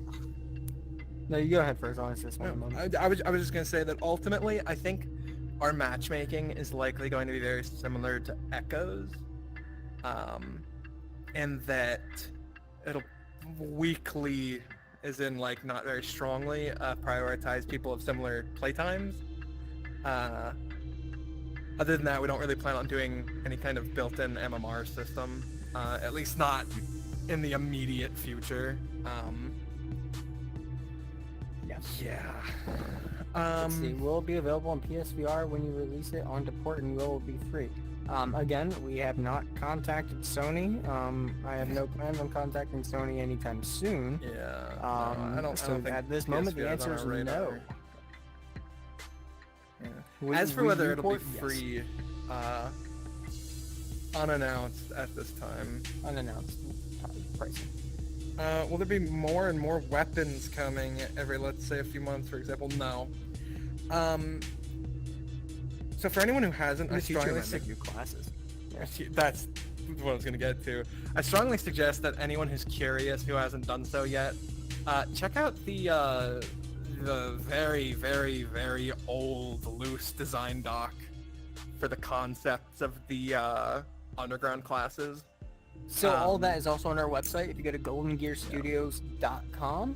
No, you go ahead first. I'll answer this one in a moment. I was just gonna say that ultimately, I think our matchmaking is likely going to be very similar to Echo's, and that it'll weakly, as in like not very strongly, prioritize people of similar playtimes. Other than that, we don't really plan on doing any kind of built-in MMR system, at least not in the immediate future. Yeah. Let's see. Will it be available on PSVR when you release it onto port, and will it be free? Again, we have not contacted Sony. I have no plans on contacting Sony anytime soon. Yeah. I don't think at this moment the answer is no. Yeah. As for whether it'll be report? Yes. free, unannounced at this time. Unannounced pricing. Will there be more and more weapons coming every, let's say, a few months, for example? No. So for anyone who hasn't, I strongly new classes. that's what I was gonna get to. I strongly suggest that anyone who's curious who hasn't done so yet, check out the very, very, very old loose design doc for the concepts of the underground classes. So all that is also on our website. If you go to goldengearstudios.com,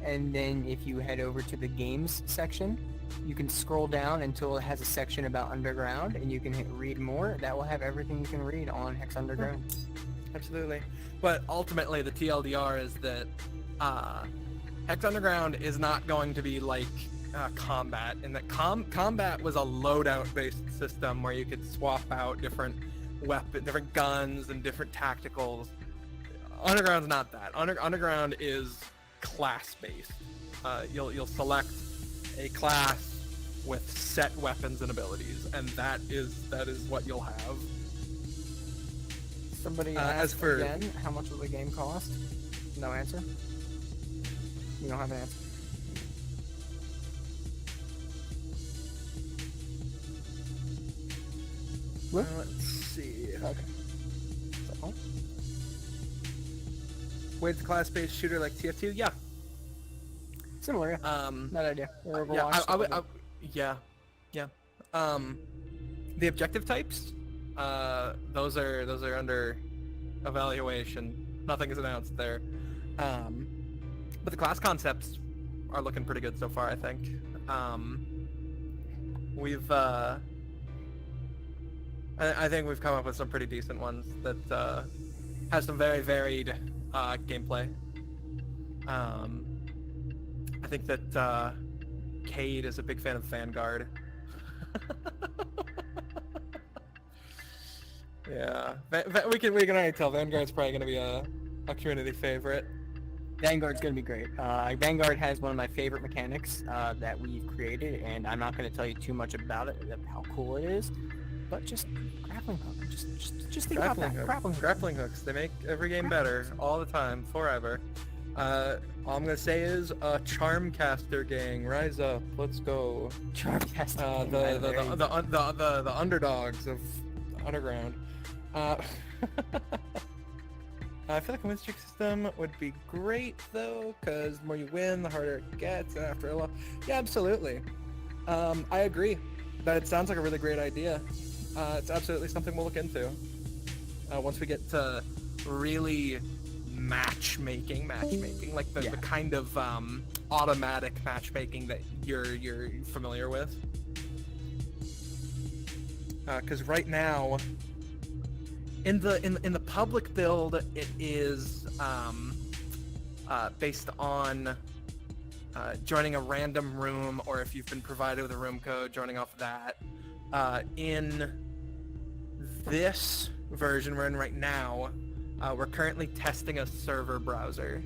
and then if you head over to the games section, you can scroll down until it has a section about Underground, and you can hit read more. That will have everything you can read on Hex Underground. Absolutely. But ultimately, the TLDR is that Hex Underground is not going to be like combat, in that combat was a loadout-based system where you could swap out different guns and different tacticals. Underground's not that. Underground is class-based. You'll select a class with set weapons and abilities, and that is what you'll have. Somebody as asked for again, how much will the game cost? No answer. You don't have an answer. let's see. Okay. So, With class-based shooter like TF2, yeah. similar, yeah. That idea. Or Yeah, Overwatch, I would, stuff yeah. The objective types, those are under evaluation. Nothing is announced there. But the class concepts are looking pretty good so far, I think. I think we've come up with some pretty decent ones that have some very varied gameplay. I think that Cade is a big fan of Vanguard. Yeah, we can already tell Vanguard's probably going to be a community favorite. Vanguard's gonna be great. Vanguard has one of my favorite mechanics that we've created, and I'm not gonna tell you too much about it, how cool it is, but just grappling hook. Just think about that. Grappling hooks. They make every game better all the time, forever. All I'm gonna say is, Charmcaster gang, rise up, let's go. Charmcaster. The underdogs of Underground. I feel like a win streak system would be great though, because the more you win, the harder it gets. And after a while, yeah, absolutely. I agree. That sounds like a really great idea. It's absolutely something we'll look into. Once we get to really matchmaking, like the kind of automatic matchmaking that you're familiar with. Because right now, in the public build, it is based on joining a random room, or if you've been provided with a room code, joining off of that. In this version we're in right now, we're currently testing a server browser.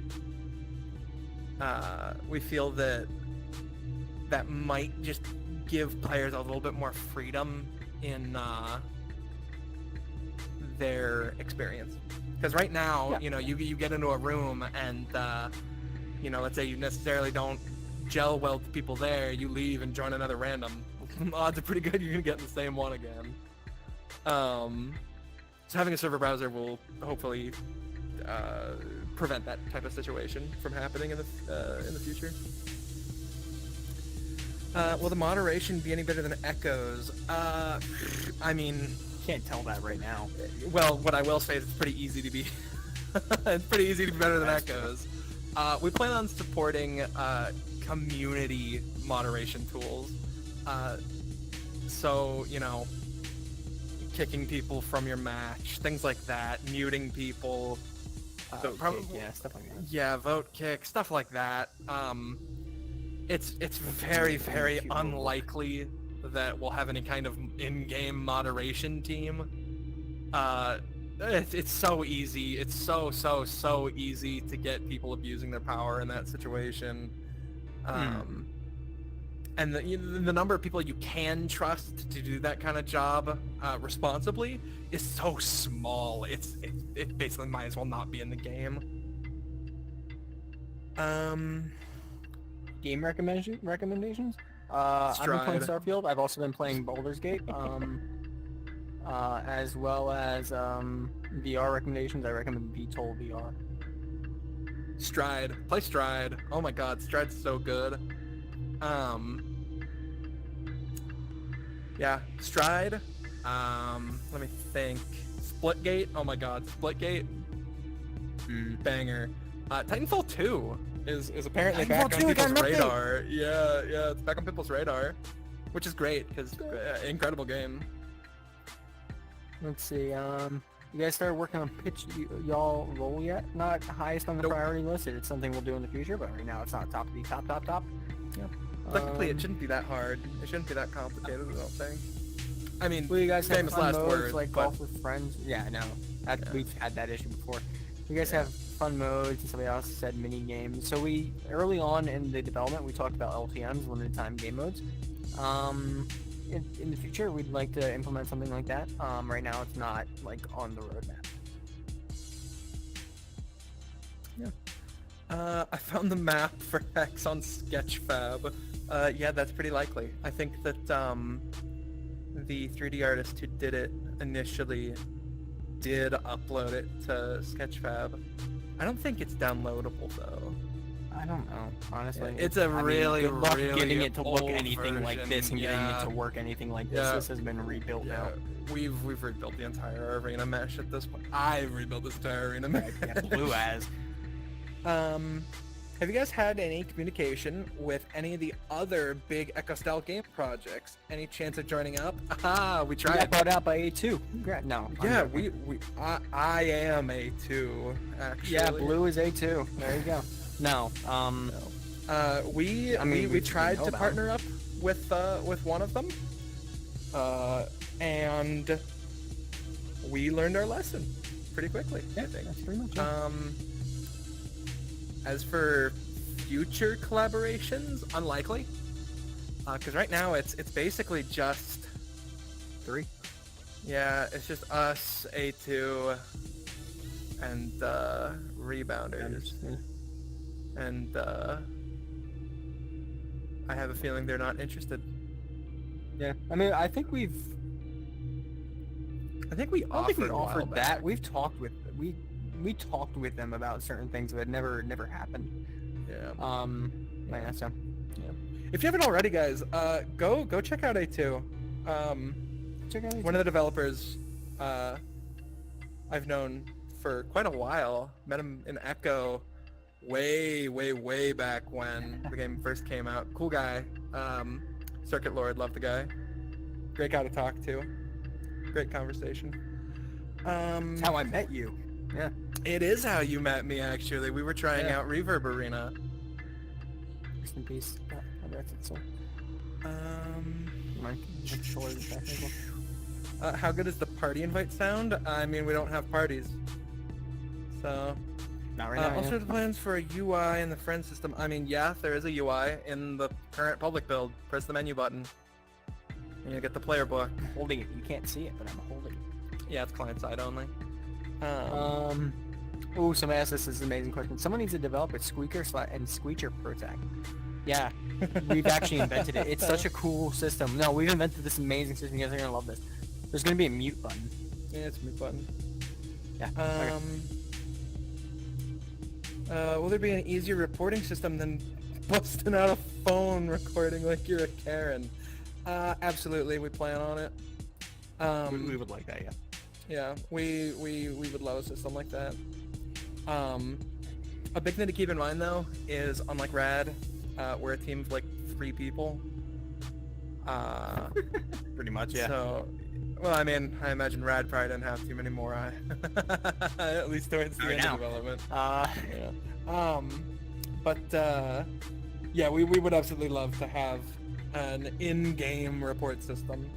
We feel that might just give players a little bit more freedom in their experience. Because right now, you know, you get into a room and, you know, let's say you necessarily don't gel well with the people there, you leave and join another random. Odds are pretty good you're going to get in the same one again. So having a server browser will hopefully prevent that type of situation from happening in the future. Will the moderation be any better than Echo's? I mean, Can't tell that right now. well, what I will say is it's pretty easy to be. It's pretty easy to be better than Echo's. We plan on supporting community moderation tools. So, you know, kicking people from your match, things like that, muting people. Vote kick, yeah, stuff like that. Yeah, vote kick, stuff like that. It's very, very unlikely that we'll have any kind of in-game moderation team. It's so easy. It's so easy to get people abusing their power in that situation. And the number of people you can trust to do that kind of job responsibly is so small. It basically might as well not be in the game. Game recommendations? I've been playing Stride. Starfield. I've also been playing Baldur's Gate. As well as VR recommendations. I recommend VTOL VR. Stride. Play Stride. Oh my god, Stride's so good. Yeah, Stride. Let me think. Splitgate. Oh my god, Splitgate. Banger. Titanfall 2 is apparently Titanfall back 2 on got people's an update. radar. Yeah, it's back on people's radar, which is great because incredible game. Let's see. You guys started working on pitch y'all roll yet? Not highest on the Nope. priority list. It's something we'll do in the future, but right now it's not top of the top. Yeah. Technically, it shouldn't be that hard. It shouldn't be that complicated, I don't think. I mean, Will you guys have famous fun last modes words, like but- golf with friends? Yeah, no. Yeah. We've had that issue before. You guys Yeah. have fun modes, and somebody else said mini games. So we early on in the development, we talked about LTMs, limited time game modes. In the future, we'd like to implement something like that. Right now, it's not like on the roadmap. I found the map for Hex on Sketchfab. Yeah, that's pretty likely. I think that the 3D artist who did it initially did upload it to Sketchfab. I don't think it's downloadable though. I don't know, honestly. It's a really, good luck really getting it to look old anything like this and getting version. it to work anything like this. Yeah. This has been rebuilt Yeah, now. we've rebuilt the entire arena mesh at this point. I rebuilt this entire arena mesh. Yeah, Blue has. Have you guys had any communication with any of the other big Echo style game projects? Any chance of joining up? Aha, we We tried. got bought out by A2. No. I'm Yeah, joking. I am A2 actually. Yeah, Blue is A2. There you go. No. We I mean, we tried know to about partner up with one of them, and we learned our lesson pretty quickly. I think. That's pretty much it. As for future collaborations, unlikely. Because right now it's basically just 3. yeah, it's just us, A2, and Rebounders, and I have a feeling they're not interested. Yeah. I mean, I think we I think we I don't think we offered a while offered back. that. We've talked with we talked with them about certain things, but it never happened. Yeah. Yeah. So. If you haven't already, guys, go check out A2. Check out One of the developers I've known for quite a while. Met him in Echo way back when the game first came out. Cool guy. Circuit Lord, love the guy. Great guy to talk to. Great conversation. That's how I met you. Yeah. It is how you met me, actually. We were trying out Reverb Arena. Rest in peace. How good is the party invite sound? I mean, we don't have parties. So... Not right now. All sorts of plans for a UI in the friend system. I mean, yeah, there is a UI in the current public build. Press the menu button. And you get the player book. I'm holding it. You can't see it, but I'm holding it. Yeah, it's client side only. Oh, somebody asked this an amazing question. Someone needs to develop a squeaker and squeecher protag. Yeah, we've actually invented it. It's such a cool system. No, we've invented this amazing system. You guys are gonna love this. There's gonna be a mute button. Yeah, it's a mute button. Yeah. Okay. Will there be an easier reporting system than busting out a phone recording like you're a Karen? Absolutely, we plan on it. We would like that, yeah. Yeah, we would love a system like that. A big thing to keep in mind though is, unlike Rad, we're a team of like 3 people. Pretty much, yeah. So, well, I mean, I imagine Rad probably didn't have too many more, at least towards the end of development. Yeah. Yeah, we would absolutely love to have an in-game report system.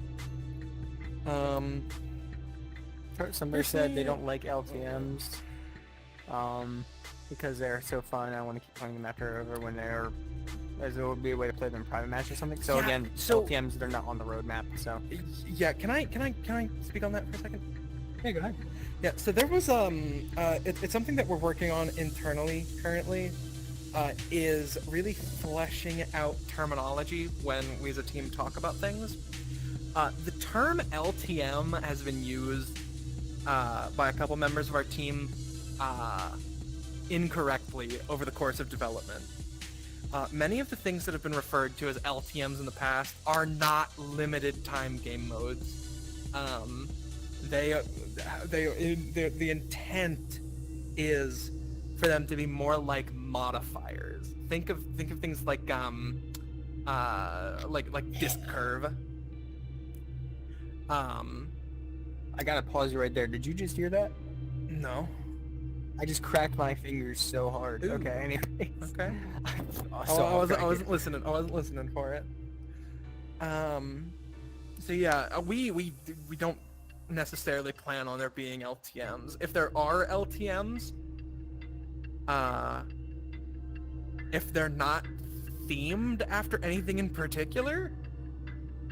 Somebody said they don't like LTMs because they're so fun. I want to keep playing them after over when they're, as it would be a way to play them in private match or something. So again, LTMs, they're not on the roadmap. So yeah, can I speak on that for a second? Yeah, go ahead. Yeah, so there was it's something that we're working on internally currently. Is really fleshing out terminology when we as a team talk about things. The term LTM has been used by a couple members of our team incorrectly over the course of development. Many of the things that have been referred to as LTMs in the past are not limited time game modes. The intent is for them to be more like modifiers. Think of things like disc curve. I gotta pause you right there. Did you just hear that? No. I just cracked my fingers so hard. Ooh. Okay, anyway. Okay. So I wasn't listening. I wasn't listening for it. So yeah, we don't necessarily plan on there being LTMs. If there are LTMs, if they're not themed after anything in particular,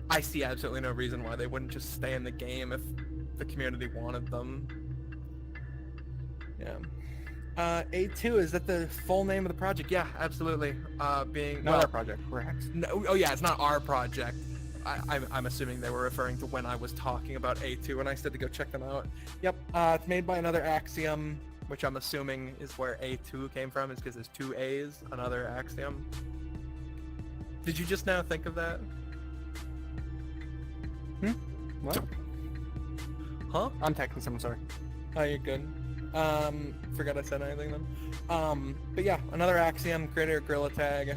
I see absolutely no reason why they wouldn't just stay in the game if the community wanted them. Yeah. A2, is that the full name of the project? Yeah, absolutely. Not our project, correct. No, oh yeah, it's not our project. I'm assuming they were referring to when I was talking about A2 and I said to go check them out. Yep, it's made by another Axiom, which I'm assuming is where A2 came from, is because there's 2 A's, another Axiom. Did you just now think of that? What? Huh? I'm texting someone, sorry. Oh, you're good. Forgot I said anything then. But yeah, another Axiom, creator Gorilla Tag.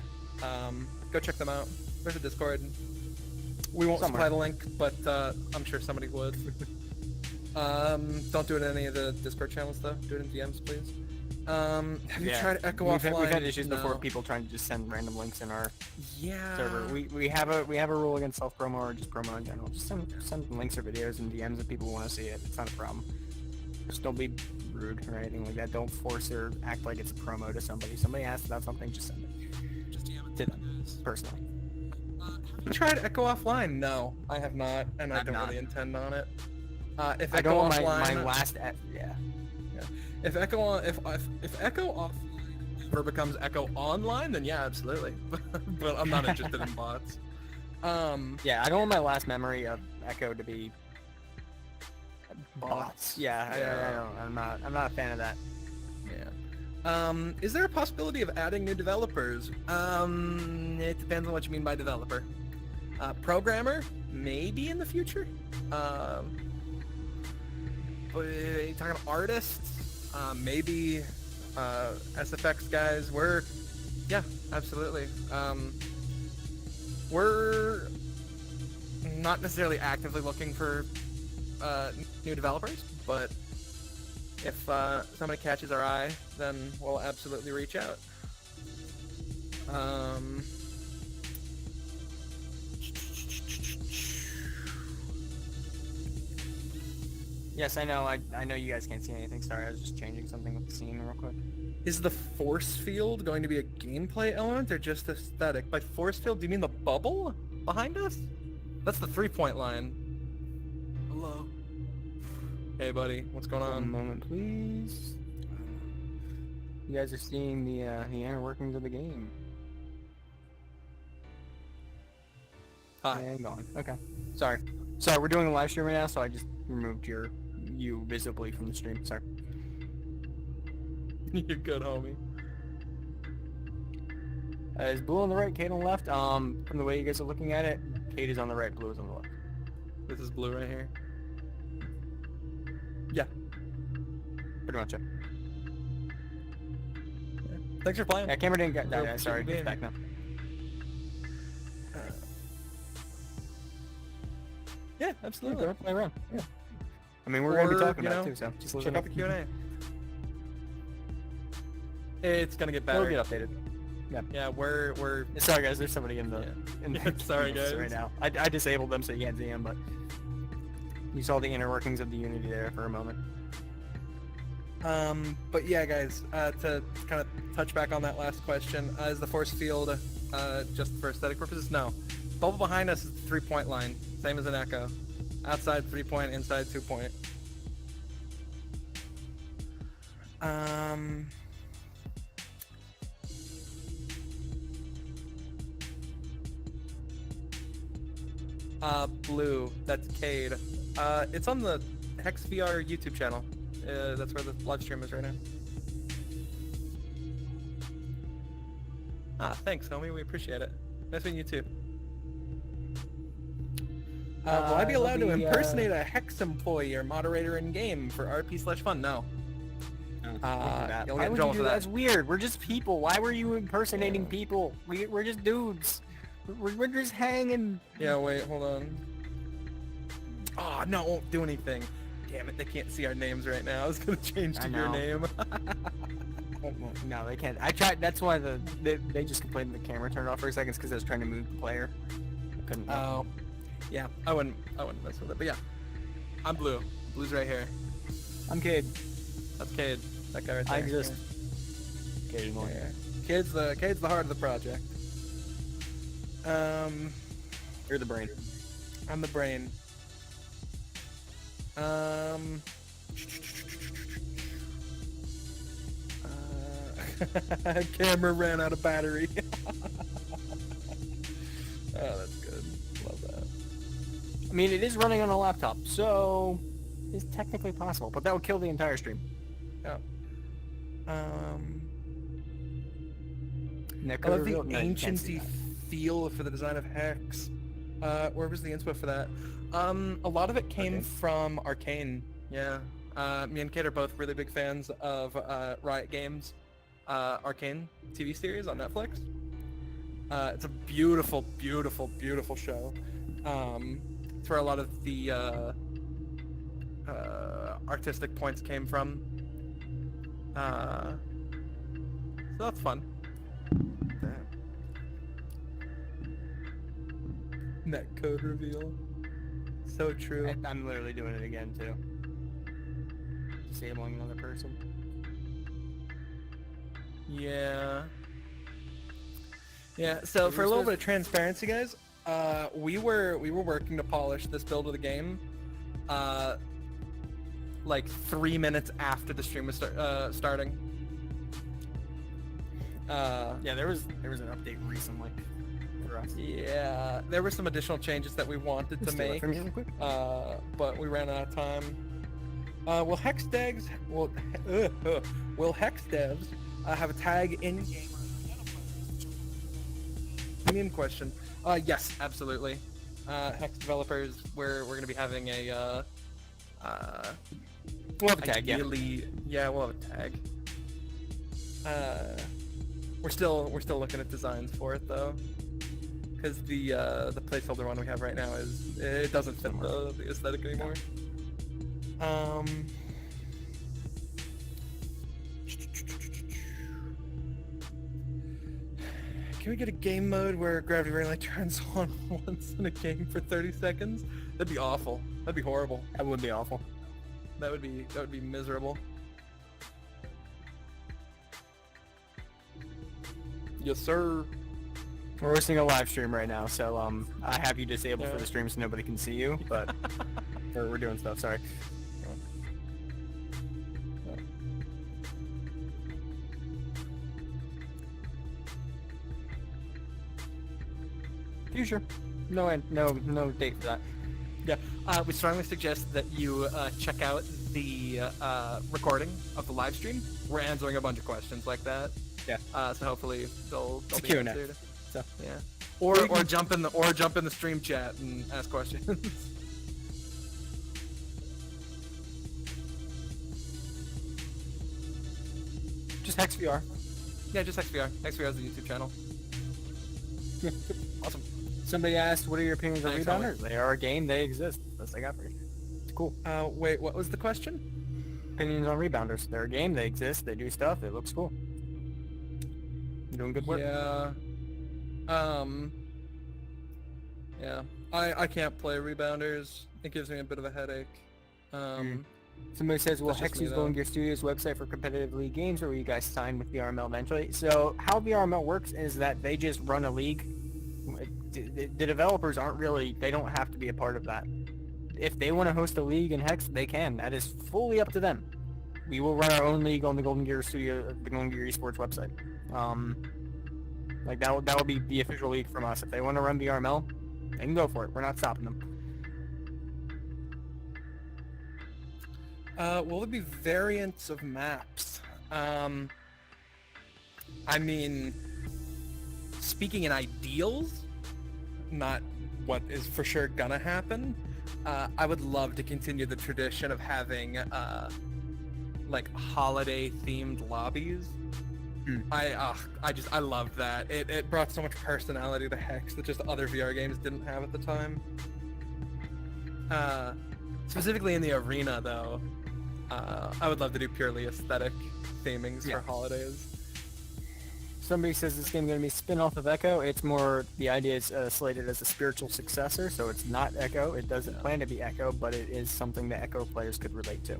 Go check them out. There's a Discord. We won't supply the link, but I'm sure somebody would. Don't do it in any of the Discord channels though. Do it in DMs, please. Have you tried Echo Offline? We've had issues before, people trying to just send random links in our server. We have a rule against self promo or just promo in general. Just send links or videos and DMs if people want to see it. It's not a problem. Just don't be rude or anything like that. Don't force or act like it's a promo to somebody. Somebody asks about something, just send it. Just DM it to them personally. Have you tried Echo Offline? No, I have not, and I don't really intend on it. If I Echo don't want Offline, my last if Echo Offline ever becomes Echo Online, then yeah, absolutely. But I'm not interested in bots. Yeah, I don't want my last memory of Echo to be bots. Yeah, I don't. I'm not a fan of that. Yeah. Is there a possibility of adding new developers? It depends on what you mean by developer. Programmer, maybe in the future. But are you talking artists? maybe SFX guys. Yeah, absolutely. We're not necessarily actively looking for new developers, but if somebody catches our eye, then we'll absolutely reach out. Yes, I know. I know you guys can't see anything. Sorry, I was just changing something with the scene real quick. Is the force field going to be a gameplay element or just aesthetic? By force field, do you mean the bubble behind us? That's the 3-point line. Hello. Hey, buddy. What's going One on? moment, please. You guys are seeing the inner workings of the game. Hi. And gone. Okay. Sorry, we're doing a live stream right now, so I just removed you visibly from the stream. Sorry. You're good, homie. Is Blue on the right, Kate on the left? From the way you guys are looking at it, Kate is on the right, Blue is on the left. This is Blue right here. Yeah. Pretty much it. Thanks for playing. Yeah, camera didn't get Real that. Sorry, game. it's back now. Yeah, absolutely. Okay, play around. Yeah. I mean, we're Or, gonna be talking you about know, it too, so just Check listen out the Q&A. It's gonna get better. It'll get updated. Yeah, we're Sorry guys, there's somebody in the Yeah, sorry, in the guys. right now. I disabled them so you can't see them, but you saw the inner workings of the Unity there for a moment. But yeah, guys, to kind of touch back on that last question, is the force field just for aesthetic purposes? No. Bubble behind us is the 3-point line, same as an echo. Outside 3-point, inside 2-point. Blue, that's Cade. It's on the Hex VR YouTube channel. That's where the live stream is right now. Thanks, homie. We appreciate it. Nice meeting you too. Will I be it'll allowed to be, impersonate a Hex employee or moderator in game for RP/fun? No. You'll Why get in would you trouble do for that? that. That's weird. We're just people. Why were you impersonating people? We're just dudes. We're just hanging. Yeah, wait, hold on. Oh, no, it won't do anything. Damn it, they can't see our names right now. I was gonna change I to your know. name. No, they can't. I tried. That's why they just complained the camera turned off for a second because I was trying to move the player. I couldn't. Oh, yeah, I wouldn't mess with it. But yeah, I'm Blue. Blue's right here. I'm Cade. That's Cade. That guy right there. I exist. Cade Yeah. more. Yeah. Cade's the heart of the project. You're the brain. I'm the brain. Camera ran out of battery. Oh, that's good. Love that. I mean, it is running on a laptop, so it's technically possible, but that would kill the entire stream. Yeah. That I could love the reveal- no, you can't see anciency that. feel for the design of Hex. Where was the inspo for that? A lot of it came Arcane? from Arcane. Yeah. Me and Kate are both really big fans of Riot Games' Arcane TV series on Netflix. It's a beautiful, beautiful, beautiful show. It's where a lot of the artistic points came from. So that's fun. Net code reveal. So true. I'm literally doing it again too. Disabling another person. Yeah. Yeah, so for a little bit of transparency, guys, we were working to polish this build of the game, like 3 minutes after the stream was starting. Yeah, there was an update recently for us. Yeah, there were some additional changes that we wanted to Steal it make, from you real quick. but we ran out of time. Will Hex devs have a tag in game? Premium question. Yes, absolutely. Hex developers, we're going to be having a We'll have a tag, yeah. Ideally, yeah, we'll have a tag. We're still looking at designs for it though, because the placeholder one we have right now it doesn't fit the aesthetic anymore. Can we get a game mode where gravity ring light turns on once in a game for 30 seconds? That'd be awful. That'd be horrible. That would be awful. That would be miserable. Yes, sir. We're hosting a live stream right now, so I have you disabled for the stream so nobody can see you, but we're doing stuff. Sorry. Future. No date for that. Yeah. We strongly suggest that you check out the recording of the live stream. We're answering a bunch of questions like that. Yeah. So hopefully they'll It's a be Q&A. answered. So Yeah. Or jump in the stream chat and ask questions. just Hex VR. Yeah, just XVR. XVR is the YouTube channel. Yeah. Awesome. Somebody asked, "What are your opinions on Thanks, rebounders?" They are a game. They exist. That's what I got for you. It's cool. Wait, what was the question? Opinions on rebounders. They're a game. They exist. They do stuff. It looks cool. You're doing good work. Yeah. Yeah. I can't play rebounders. It gives me a bit of a headache. Somebody says, "Will That's just me, Hexus go though. into your studio's website for competitive league games, or will you guys sign with VRML eventually?" So how VRML works is that they just run a league. The developers aren't really, they don't have to be a part of that. If they want to host a league in Hex, they can. That is fully up to them. We will run our own league on the Golden Gear Studio, the Golden Gear Esports website. Like that will be the official league from us. If they want to run VRML, they can go for it. We're not stopping them. Will there be variants of maps? I mean, speaking in ideals, not what is for sure gonna happen, I would love to continue the tradition of having, like, holiday-themed lobbies. I love that. It brought so much personality to Hex that just other VR games didn't have at the time. Specifically in the arena, though, I would love to do purely aesthetic themings for holidays. Somebody says this game going to be spin-off of Echo. It's more, the idea is slated as a spiritual successor, so it's not Echo. It doesn't plan to be Echo, but it is something that Echo players could relate to.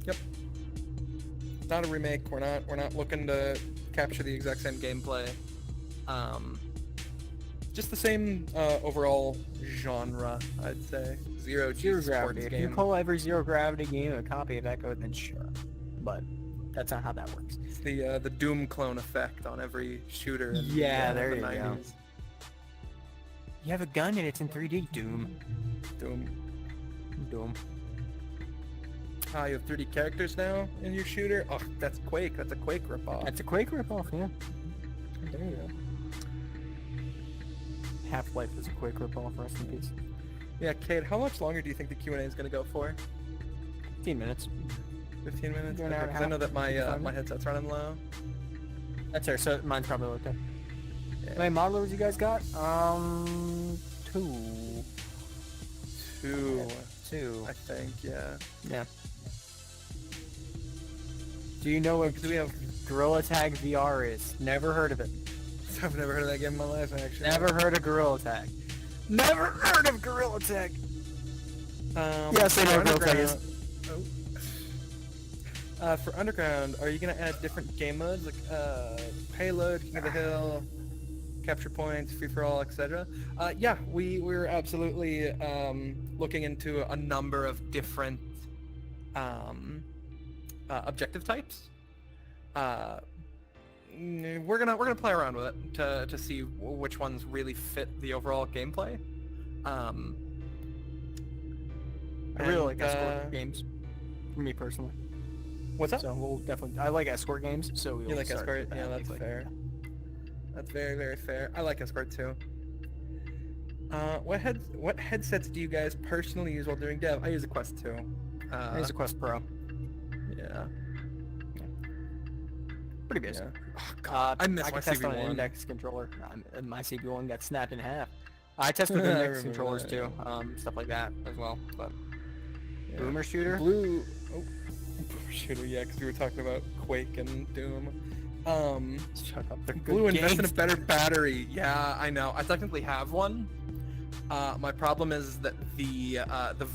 Yep. Not a remake. We're not looking to capture the exact same gameplay. Just the same overall genre, I'd say. Zero Zero sports gravity. If you game. call every Zero Gravity game a copy of Echo, then sure. But that's not how that works. It's the Doom clone effect on every shooter. In Yeah, the, there the you go. 90s. You have a gun and it's in 3D. Doom. Doom. Doom. Ah, you have 3D characters now in your shooter? Oh, that's Quake. That's a Quake ripoff. That's a Quake ripoff, yeah. There you go. Half-Life is a Quake ripoff, rest in peace. Yeah, Cade, how much longer do you think the Q&A is going to go for? 15 minutes. 15 minutes? An hour and a 'Cause I know half, that my 55 my headset's running low. That's fair, so mine's probably okay. Yeah. How many modelers you guys got? Two. Two. I think, yeah. Yeah. Do you know what Do we have... Gorilla Tag VR is? Never heard of it. I've never heard of that game in my life, actually. Never heard of Gorilla Tag. Never heard of Gorilla Tag. Yes, I know what Gorilla Tag is. For Underground, are you going to add different game modes, like Payload, King of the Hill, Capture Points, Free-for-all, etc.? Yeah, we're absolutely looking into a number of different objective types. We're gonna play around with it to see which ones really fit the overall gameplay. I really like escort games, for me personally. What's that? So we'll definitely. I like escort games, so we'll You like start escort? with Yeah, that, that's like, fair. That's very, very fair. I like escort too. What headsets do you guys personally use while doing dev? I use a Quest 2. Here's a Quest Pro. Yeah. Pretty basic. Yeah. I miss I my can test on an CB1. index controller. My CB1 got snapped in half. I tested with I index remember controllers that, too, stuff like that as well. But Yeah. boomer shooter. Blue. Oh, boomer shooter. Yeah, because we were talking about Quake and Doom. Shut up. They're good Blue invest in a games. better battery. Yeah, I know. I technically have one. My problem is that the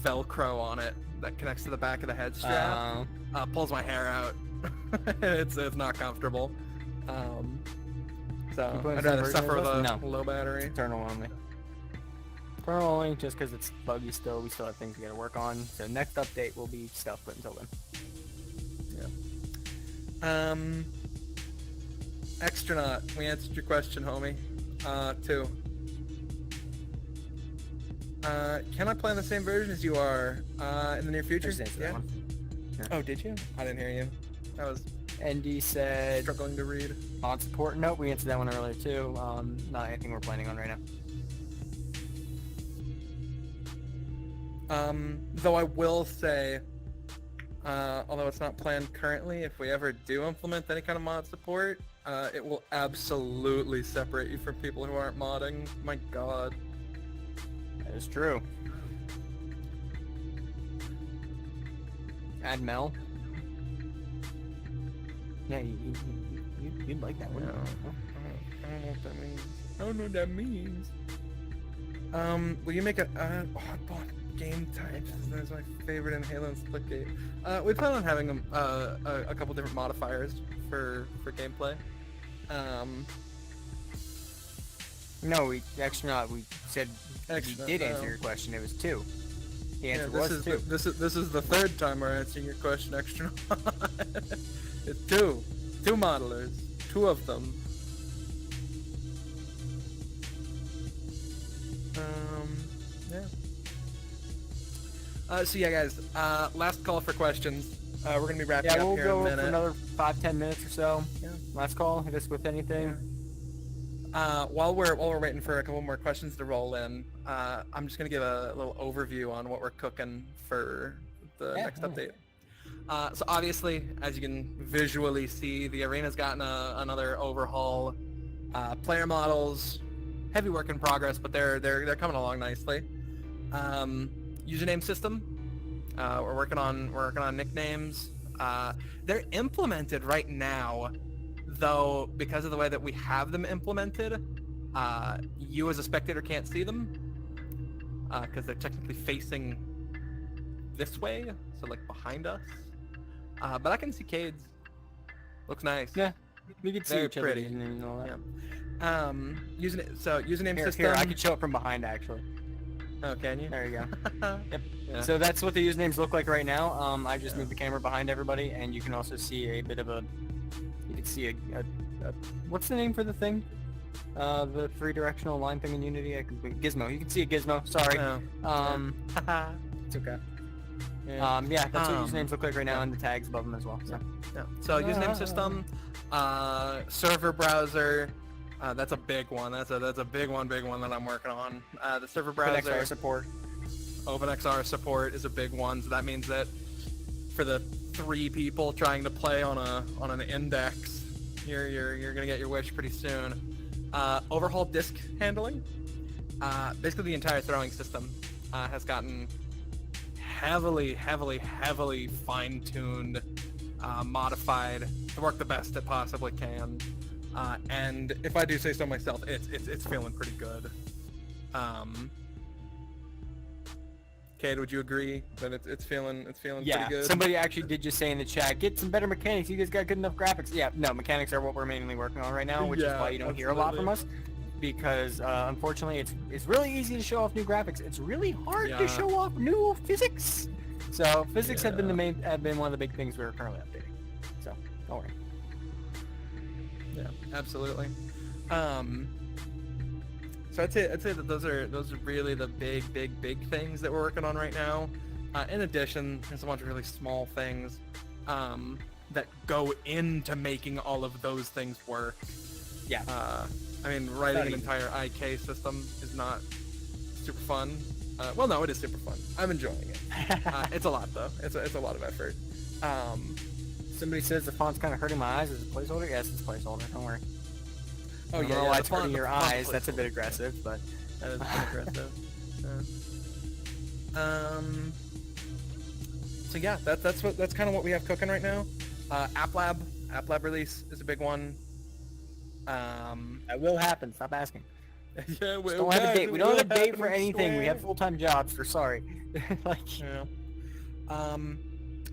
Velcro on it that connects to the back of the head strap pulls my hair out. it's not comfortable. So You putting I'd some rather version suffer of with this? a No. low battery. Eternal only. Eternal only just because it's buggy still. We still have things we gotta work on. So next update will be stuff, but until then. Extronaut, we answered your question, homie. 2. Can I play on the same version as you are in the near future? Just answer that one. Oh, did you? I didn't hear you. I was ND said struggling to read. mod support. Nope, we answered that one earlier too. Not anything we're planning on right now. Though I will say, although it's not planned currently, if we ever do implement any kind of mod support, it will absolutely separate you from people who aren't modding. My God. That is true. Add Mel. Yeah, you'd like that, wouldn't you? I don't know what that means. I don't know what that means. Will you make a oddball game types? That's my favorite in Halo and Splitgate. We plan on having a couple different modifiers for gameplay. No, we said Extra, we did no. answer your question. It was 2. The Yeah, answer this was is 2. this is the third time we're answering your question, extra. It's 2 modelers, 2 of them. Yeah. So yeah, guys. Last call for questions. We're gonna be wrapping Yeah, up we'll here in go a for minute. another 5-10 minutes or so. Yeah. Last call. Hit us with anything. While we're waiting for a couple more questions to roll in, I'm just gonna give a little overview on what we're cooking for the next update. So obviously, as you can visually see, the arena's gotten another overhaul. Player models, heavy work in progress, but they're coming along nicely. Username system, we're working on nicknames. They're implemented right now, though because of the way that we have them implemented, you as a spectator can't see them because they're technically facing this way, so like behind us. But I can see Cade's. Looks nice. Yeah, we could see Very each other pretty. and all that. Yeah. Username Here, system. here, I could show it from behind actually. Oh, can you? There you go. Yep. Yeah. So that's what the usernames look like right now. I just moved the camera behind everybody, and you can also see a bit of a. You can see a what's the name for the thing? The 3-directional line thing in Unity. Gizmo. You can see a gizmo. Sorry. Oh. It's okay. Yeah. Yeah, that's what usernames look like right now, and the tags above them as well. So. Yeah. So username system, server browser. That's a big one. That's a big one that I'm working on. The server browser XR support. OpenXR support is a big one. So that means that for the 3 people trying to play on an index, you're gonna get your wish pretty soon. Overhaul disk handling. Basically the entire throwing system has gotten heavily fine-tuned, modified to work the best it possibly can. And if I do say so myself, it's feeling pretty good. Cade, would you agree that it's feeling pretty good? Somebody actually did just say in the chat, get some better mechanics. You guys got good enough graphics. Yeah, no, mechanics are what we're mainly working on right now, which is why you don't hear a lot from us. Because unfortunately, it's really easy to show off new graphics. It's really hard to show off new physics. So physics have been one of the big things we're currently updating. So don't worry. Yeah, absolutely. So I'd say that those are really the big things that we're working on right now. In addition, there's a bunch of really small things that go into making all of those things work. Yeah. I mean, writing an entire IK system is not super fun. Well, no, it is super fun. I'm enjoying it. It's a lot though. It's a lot of effort. Somebody says the font's kind of hurting my eyes as a placeholder. Yes, it's a placeholder. Don't worry. Oh I don't yeah, know yeah, why the it's hurting font- your the font eyes. That's a bit placeholder. aggressive, but That is pretty aggressive. So yeah, that's kind of what we have cooking right now. App Lab release is a big one. that will happen. Stop asking. Yeah, Just don't have a date. We don't have a date for anything. We have full-time jobs. We're sorry. Like, Yeah.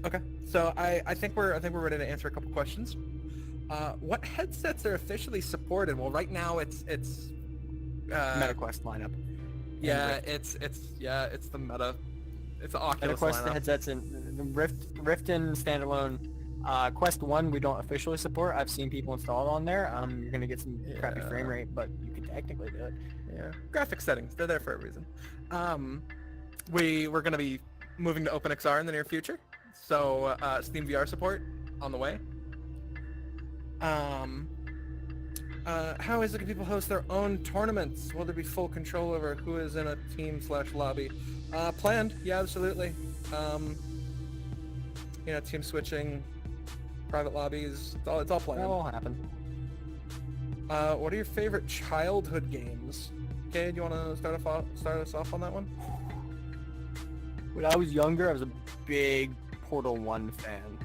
Okay. So I think we're ready to answer a couple questions. What headsets are officially supported? Well, right now it's MetaQuest lineup. yeah, it's the Meta. It's the Oculus MetaQuest lineup. headsets and the Rift and standalone. Quest 1 we don't officially support. I've seen people install it on there. You're gonna get some crappy Yeah. frame rate, but you can technically do it. Yeah, graphic settings, they're there for a reason. We're gonna be moving to OpenXR in the near future, so Steam VR support on the way. How is it can people host their own tournaments? Will there be full control over who is in a team/lobby? Planned, yeah, absolutely. Team switching, private lobbies, it's all planned. That'll happen. What are your favorite childhood games? Okay, do you want to start us off on that one? When I was younger, I was a big Portal 1 fan.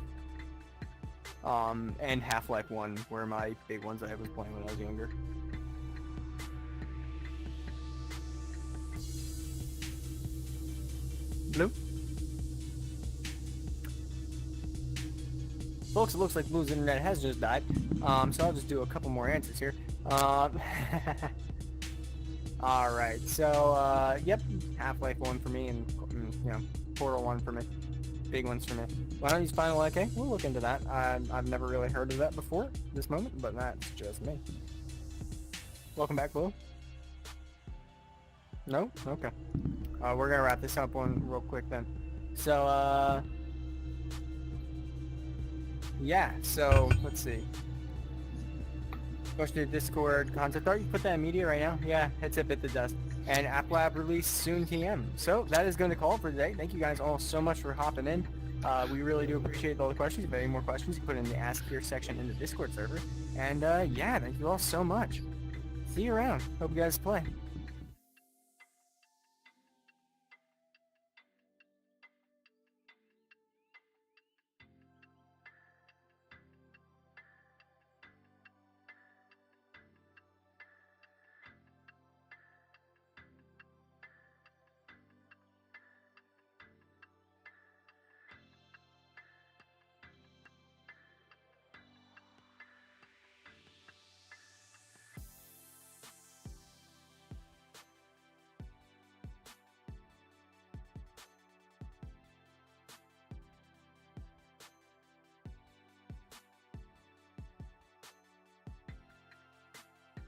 And Half-Life 1 were my big ones that I was playing when I was younger. Blue? Folks, it looks like Blue's internet has just died. So I'll just do a couple more answers here. Alright, so, yep, Half-Life 1 for me and, Portal 1 for me. Big ones for me. Why don't you use Final AK? We'll look into that. I've never really heard of that before, this moment, but that's just me. Welcome back, Blue. No? Okay. We're gonna wrap this up one real quick then. So, yeah, so, let's see. Post to Discord concept art. You put that in media right now? Yeah, headset bit the dust. And App Lab release soon TM. So that is going to call it for today. Thank you guys all so much for hopping in. We really do appreciate all the questions. If you have any more questions, you put it in the Ask Here section in the Discord server. And yeah, thank you all so much. See you around. Hope you guys play.